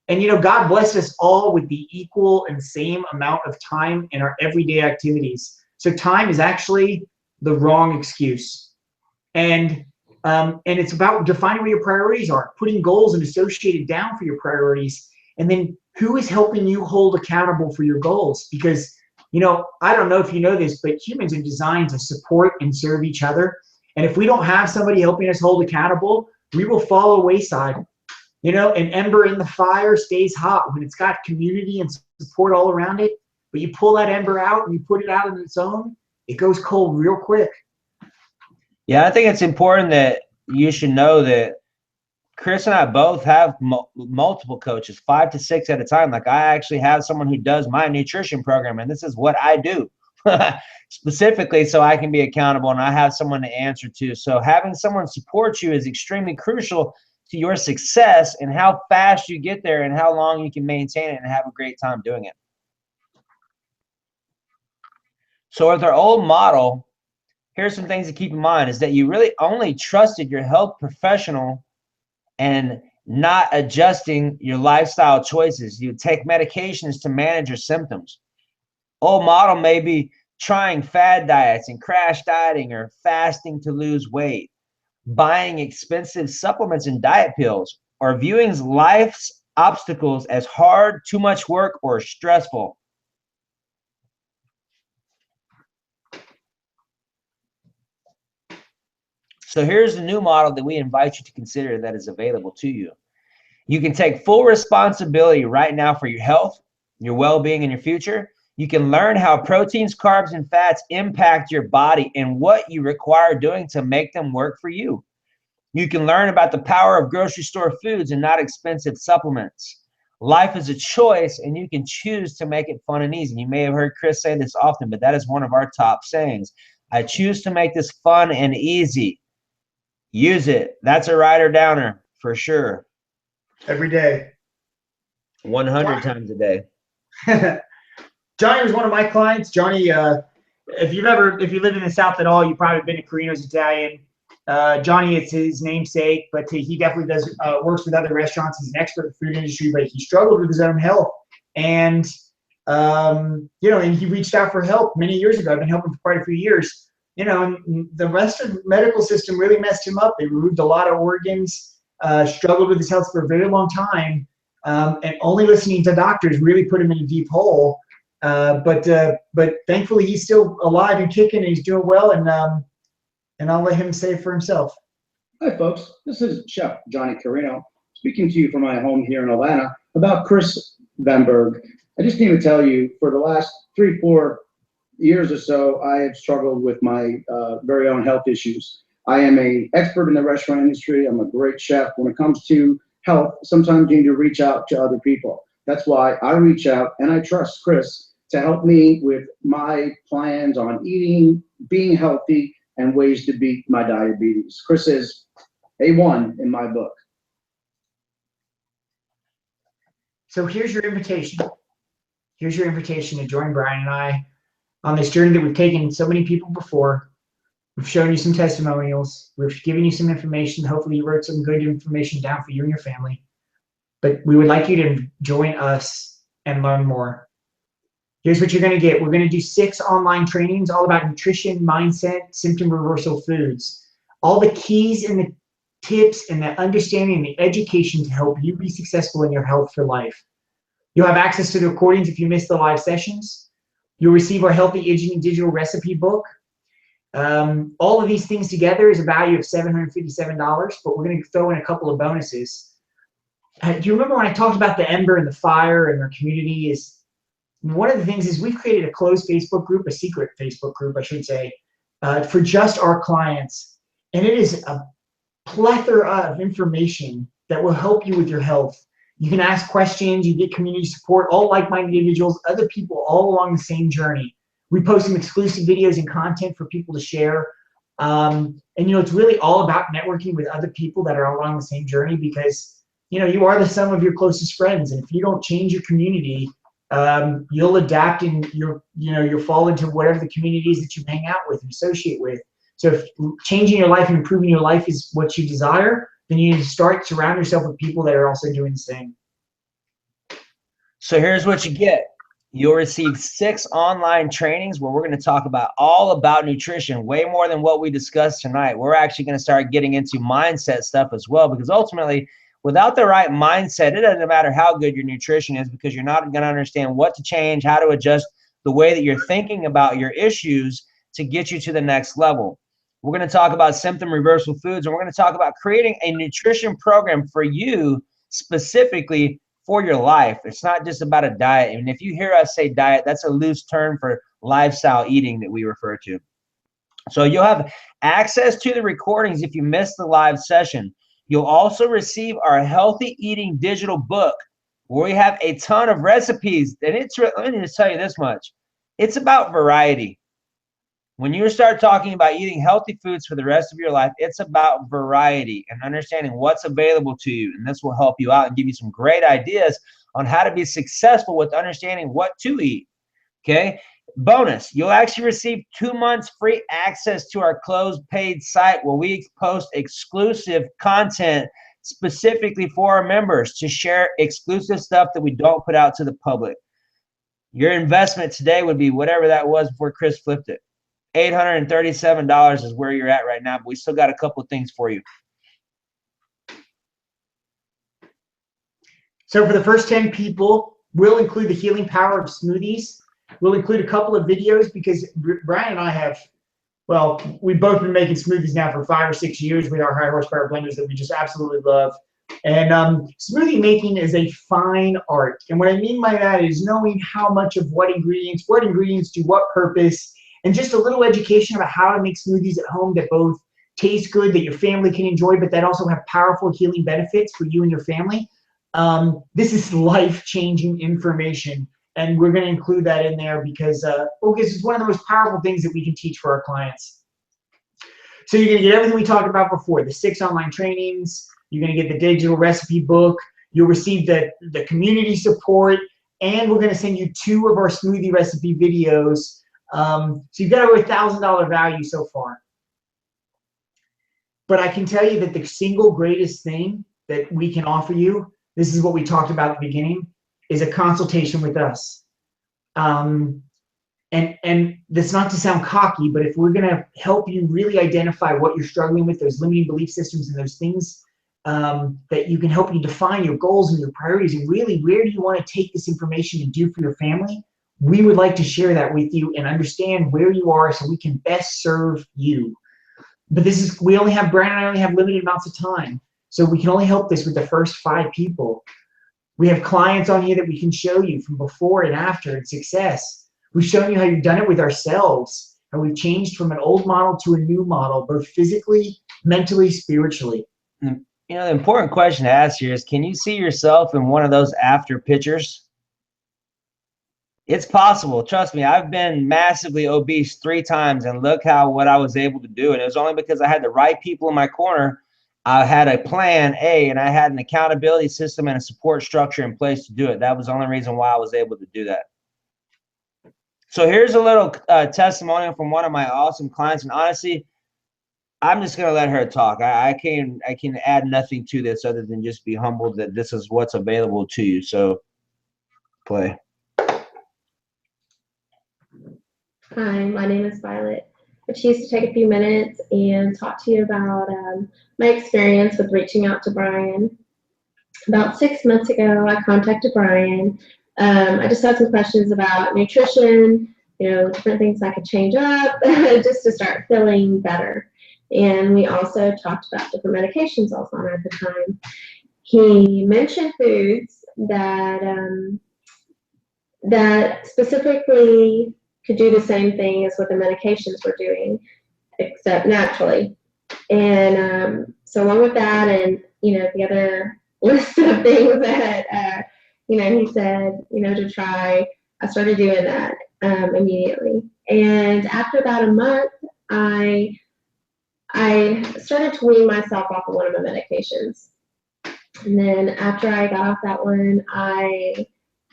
And you know, God blessed us all with the equal and same amount of time in our everyday activities. So time is actually the wrong excuse. And it's about defining what your priorities are, putting goals and associated down for your priorities, and then who is helping you hold accountable for your goals. Because, you know, I don't know if you know this, but humans are designed to support and serve each other. And if we don't have somebody helping us hold accountable, we will fall wayside. You know, an ember in the fire stays hot when it's got community and support all around it. But you pull that ember out and you put it out on its own, it goes cold real quick. Yeah, I think it's important that you should know that Chris and I both have multiple coaches, 5 to 6 at a time. Like I actually have someone who does my nutrition program, and this is what I do specifically so I can be accountable and I have someone to answer to. So having someone support you is extremely crucial to your success and how fast you get there and how long you can maintain it and have a great time doing it. So with our old model, here's some things to keep in mind is that you really only trusted your health professional and not adjusting your lifestyle choices. You take medications to manage your symptoms. Old model may be trying fad diets and crash dieting or fasting to lose weight, buying expensive supplements and diet pills, or viewing life's obstacles as hard, too much work, or stressful. So here's the new model that we invite you to consider that is available to you. You can take full responsibility right now for your health, your well-being, and your future. You can learn how proteins, carbs, and fats impact your body and what you require doing to make them work for you. You can learn about the power of grocery store foods and not expensive supplements. Life is a choice, and you can choose to make it fun and easy. You may have heard Chris say this often, but that is one of our top sayings. I choose to make this fun and easy. Use it. That's a rider downer for sure. Every day. 100 times a day. Johnny was one of my clients. Johnny, if you live in the South at all, you've probably been to Carino's Italian. Johnny is his namesake, but he definitely does works with other restaurants. He's an expert in the food industry, but he struggled with his own health. And and he reached out for help many years ago. I've been helping for quite a few years. And the rest of the medical system really messed him up. They removed a lot of organs, struggled with his health for a very long time, and only listening to doctors really put him in a deep hole. But thankfully he's still alive and kicking, and he's doing well. And I'll let him say it for himself. Hi, folks. This is Chef Johnny Carino speaking to you from my home here in Atlanta about Chris Venberg. I just need to tell you, for the last 3-4 years or so, I have struggled with my very own health issues. I am an expert in the restaurant industry. I'm a great chef. When it comes to health, sometimes you need to reach out to other people. That's why I reach out, and I trust Chris to help me with my plans on eating, being healthy, and ways to beat my diabetes. Chris is A1 in my book. So here's your invitation. Here's your invitation to join Brian and I on this journey that we've taken so many people before. We've shown you some testimonials. We've given you some information. Hopefully you wrote some good information down for you and your family. But we would like you to join us and learn more. Here's what you're going to get. We're going to do 6 online trainings all about nutrition, mindset, symptom reversal foods. All the keys and the tips and the understanding and the education to help you be successful in your health for life. You'll have access to the recordings if you miss the live sessions. You'll receive our Healthy Aging Digital Recipe book. All of these things together is a value of $757, but we're going to throw in a couple of bonuses. Do you remember when I talked about the ember and the fire in our community? Is one of the things is we've created a closed Facebook group, a secret Facebook group, I should say, for just our clients. And it is a plethora of information that will help you with your health. You can ask questions, you get community support, all like-minded individuals, other people all along the same journey. We post some exclusive videos and content for people to share. And it's really all about networking with other people that are along the same journey, because you are the sum of your closest friends. And if you don't change your community, you'll adapt and you'll fall into whatever the community is that you hang out with and associate with. So if changing your life and improving your life is what you desire, then you need to surround yourself with people that are also doing the same. So here's what you get. You'll receive 6 online trainings where we're going to talk about all about nutrition, way more than what we discussed tonight. We're actually going to start getting into mindset stuff as well, because ultimately, without the right mindset, it doesn't matter how good your nutrition is, because you're not going to understand what to change, how to adjust the way that you're thinking about your issues to get you to the next level. We're going to talk about symptom reversal foods, and we're going to talk about creating a nutrition program for you specifically for your life. It's not just about a diet. And if you hear us say diet, that's a loose term for lifestyle eating that we refer to. So you'll have access to the recordings if you missed the live session. You'll also receive our healthy eating digital book where we have a ton of recipes. And let me just tell you this much. It's about variety. When you start talking about eating healthy foods for the rest of your life, it's about variety and understanding what's available to you. And this will help you out and give you some great ideas on how to be successful with understanding what to eat. Okay. Bonus, you'll actually receive 2 months free access to our closed paid site where we post exclusive content specifically for our members to share exclusive stuff that we don't put out to the public. Your investment today would be whatever that was before Chris flipped it. $837 is where you're at right now, but we still got a couple of things for you. So for the first 10 people, we'll include the healing power of smoothies. We'll include a couple of videos because Brian and I have, well, we've both been making smoothies now for 5 or 6 years with our high horsepower blenders that we just absolutely love. And smoothie making is a fine art. And what I mean by that is knowing how much of what ingredients do what purpose, and just a little education about how to make smoothies at home that both taste good, that your family can enjoy, but that also have powerful healing benefits for you and your family. This is life-changing information, and we're going to include that in there because it's one of the most powerful things that we can teach for our clients. So you're going to get everything we talked about before, the 6 online trainings, you're going to get the digital recipe book, you'll receive the community support, and we're going to send you 2 of our smoothie recipe videos. So you've got over $1,000 value so far. But I can tell you that the single greatest thing that we can offer you, this is what we talked about at the beginning, is a consultation with us. And that's not to sound cocky, but if we're going to help you really identify what you're struggling with, those limiting belief systems and those things, that you can help you define your goals and your priorities and really where do you want to take this information and do for your family, we would like to share that with you and understand where you are so we can best serve you. But Brian and I only have limited amounts of time. So we can only help this with the first 5 people. We have clients on here that we can show you from before and after and success. We've shown you how you've done it with ourselves, how we've changed from an old model to a new model, both physically, mentally, spiritually. You know, the important question to ask here is, can you see yourself in one of those after pictures? It's possible. Trust me, I've been massively obese 3 times, and look what I was able to do. And it was only because I had the right people in my corner. I had a plan A, and I had an accountability system and a support structure in place to do it. That was the only reason why I was able to do that. So here's a little testimonial from one of my awesome clients. And honestly, I'm just going to let her talk. I can add nothing to this other than just be humbled that this is what's available to you. So play. Hi, my name is Violet. I choose to take a few minutes and talk to you about my experience with reaching out to Brian. About 6 months ago, I contacted Brian. I just had some questions about nutrition, different things I could change up just to start feeling better. And we also talked about different medications I was on at the time. He mentioned foods that specifically could do the same thing as what the medications were doing, except naturally. And so along with that and, the other list of things that, he said, to try, I started doing that immediately. And after about a month, I started to wean myself off of one of my medications. And then after I got off that one, I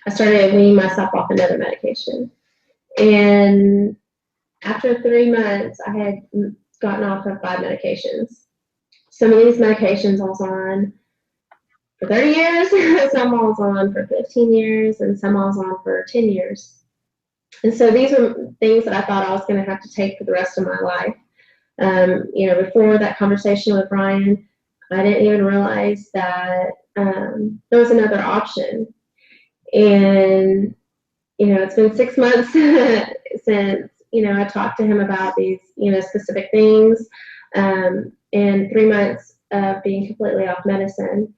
started weaning myself off another medication. And after 3 months, I had gotten off of 5 medications. Some of these medications I was on for 30 years, some I was on for 15 years, and some I was on for 10 years. And so these were things that I thought I was going to have to take for the rest of my life. Before that conversation with Brian, I didn't even realize that there was another option. And it's been 6 months since, I talked to him about these, specific things, and 3 months of being completely off medicine.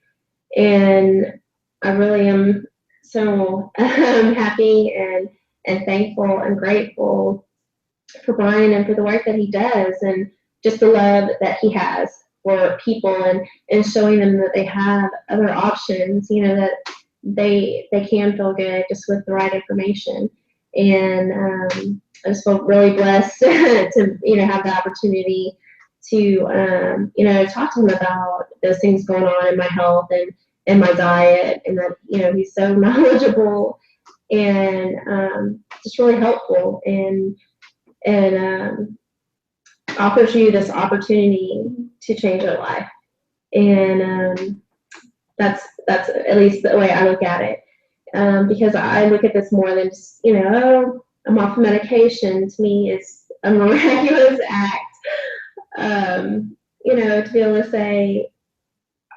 And I really am so happy and thankful and grateful for Brian and for the work that he does, and just the love that he has for people, and showing them that they have other options, that they can feel good just with the right information. And I just felt really blessed to have the opportunity to talk to him about those things going on in my health and my diet, and that he's so knowledgeable and just really helpful, and offers you this opportunity to change your life. And that's at least the way I look at it, because I look at this more than just oh, I'm off medication. To me, it's a miraculous act. To be able to say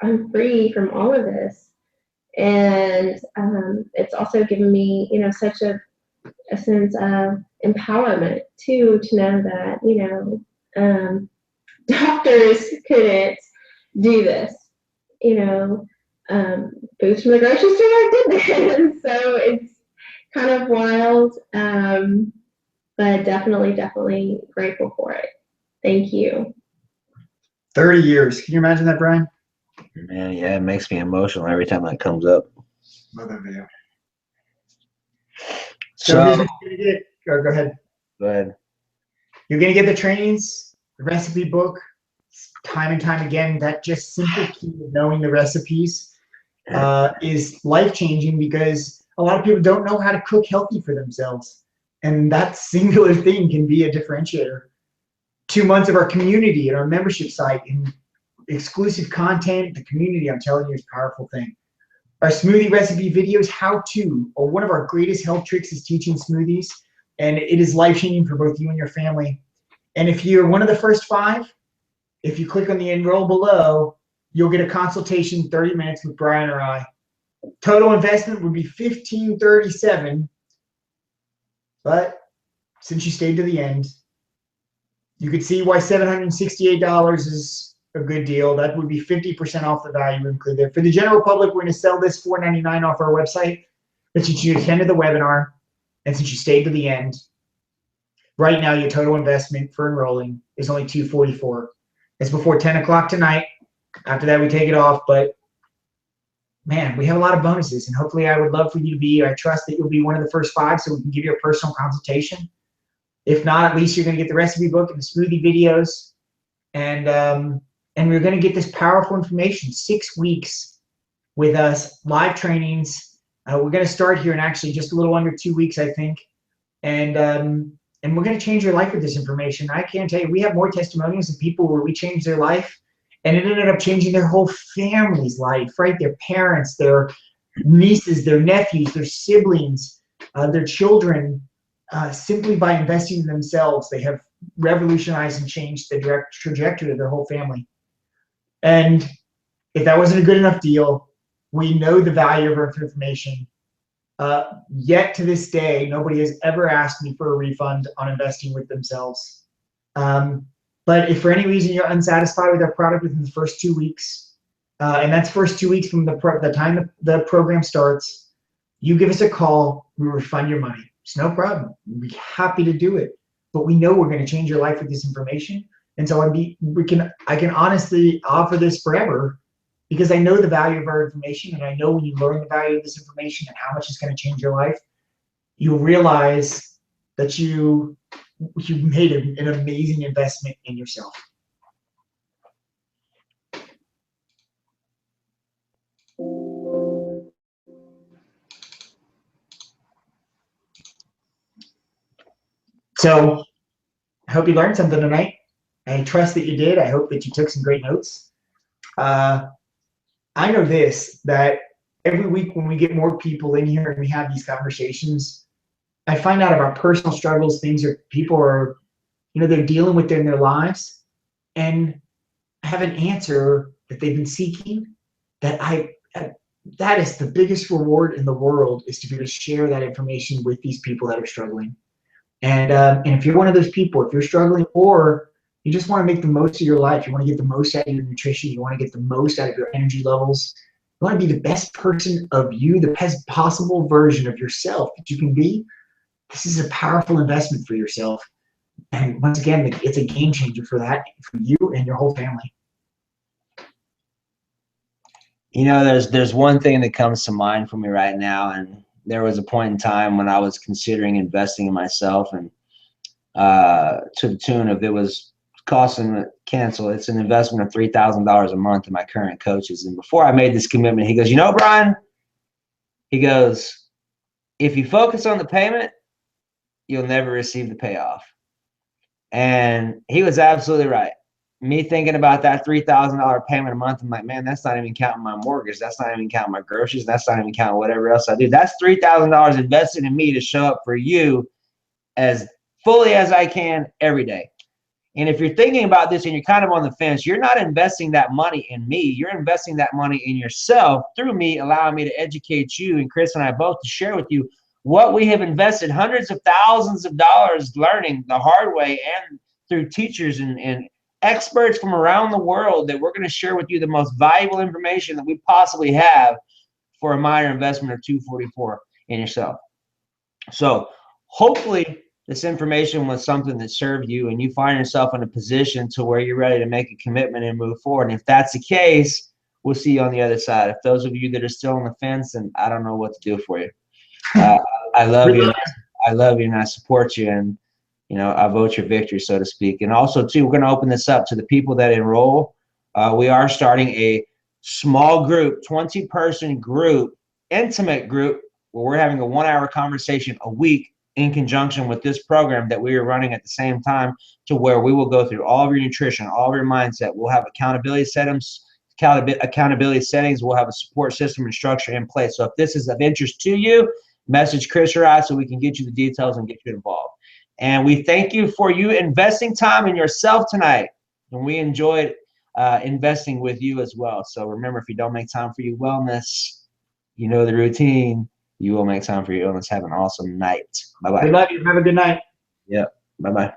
I'm free from all of this, and it's also given me such a sense of empowerment too, to know that doctors couldn't do this. Foods from the grocery store did this. So it's kind of wild, but definitely grateful for it. Thank you. 30 years. Can you imagine that, Brian? Man, yeah, it makes me emotional every time that comes up. Love that video. So here's what you're gonna get. Go ahead. go ahead. You're gonna get the trainings, the recipe book, time and time again. That just simple key of knowing the recipes is life-changing, because a lot of people don't know how to cook healthy for themselves, and that singular thing can be a differentiator. 2 months of our community and our membership site and exclusive content. The community, I'm telling you, is a powerful thing. Our smoothie recipe videos, how-to, or one of our greatest health tricks is teaching smoothies, and it is life-changing for both you and your family. And if you're one of the first 5, if you click on the enroll below, you'll get a consultation, 30 minutes with Brian or I. Total investment would be $1,537, but since you stayed to the end, you could see why $768 is a good deal. That would be 50% off the value included there. For the general public, we're going to sell this $499 off our website. But since you attended the webinar and since you stayed to the end, right now your total investment for enrolling is only $244. It's before 10 o'clock tonight. After that, we take it off. But man, we have a lot of bonuses, and hopefully I would love for you to be, I trust that you'll be one of the first 5 so we can give you a personal consultation. If not, at least you're going to get the recipe book and the smoothie videos, and we're going to get this powerful information. 6 weeks with us, live trainings. We're going to start here in actually just a little under 2 weeks, I think, and we're going to change your life with this information. I can't tell you, we have more testimonials of people where we changed their life, and it ended up changing their whole family's life, right? Their parents, their nieces, their nephews, their siblings, their children. Simply by investing in themselves, they have revolutionized and changed the direct trajectory of their whole family. And if that wasn't a good enough deal, we know the value of our information. Yet to this day, nobody has ever asked me for a refund on investing with themselves. But if for any reason you're unsatisfied with our product within the first 2 weeks, and that's first 2 weeks from the time the program starts, you give us a call, we refund your money. It's no problem. We'd be happy to do it. But we know we're going to change your life with this information. And so I can honestly offer this forever, because I know the value of our information, and I know when you learn the value of this information and how much it's going to change your life, you'll realize that you made an amazing investment in yourself. So I hope you learned something tonight. I trust that you did. I hope that you took some great notes. I know this, that every week when we get more people in here and we have these conversations, I find out about personal struggles, things that people are, they're dealing with in their lives, and have an answer that they've been seeking. That is the biggest reward in the world, is to be able to share that information with these people that are struggling. And if you're one of those people, if you're struggling, or you just want to make the most of your life, you want to get the most out of your nutrition, you want to get the most out of your energy levels, you want to be the best person of you, the best possible version of yourself that you can be, this is a powerful investment for yourself. And once again, it's a game changer for you and your whole family. You know, there's one thing that comes to mind for me right now, and there was a point in time when I was considering investing in myself, and to the tune of, it was costing cancel. It's an investment of $3,000 a month in my current coaches. And before I made this commitment, he goes, you know, Brian, he goes, if you focus on the payment, you'll never receive the payoff. And he was absolutely right. Me thinking about that $3,000 payment a month, I'm like, man, that's not even counting my mortgage. That's not even counting my groceries. That's not even counting whatever else I do. That's $3,000 invested in me to show up for you as fully as I can every day. And if you're thinking about this and you're kind of on the fence, you're not investing that money in me. You're investing that money in yourself through me, allowing me to educate you, and Chris and I both, to share with you what we have invested hundreds of thousands of dollars learning the hard way, and through teachers and experts from around the world, that we're going to share with you the most valuable information that we possibly have for a minor investment of $244 in yourself. So hopefully this information was something that served you, and you find yourself in a position to where you're ready to make a commitment and move forward. And if that's the case, we'll see you on the other side. If those of you that are still on the fence, and I don't know what to do for you. I love you. I love you, and I support you, and you know, I vote your victory, so to speak. And also, too, we're going to open this up to the people that enroll. We are starting a small group, 20-person group, intimate group, where we're having a 1-hour conversation a week in conjunction with this program that we are running at the same time, to where we will go through all of your nutrition, all of your mindset. We'll have accountability settings. Accountability settings. We'll have a support system and structure in place. So if this is of interest to you, message Chris or I so we can get you the details and get you involved. And we thank you for you investing time in yourself tonight. And we enjoyed investing with you as well. So remember, if you don't make time for your wellness, you know the routine. You will make time for your illness. Have an awesome night. Bye-bye. We love you. Have a good night. Yep. Bye-bye.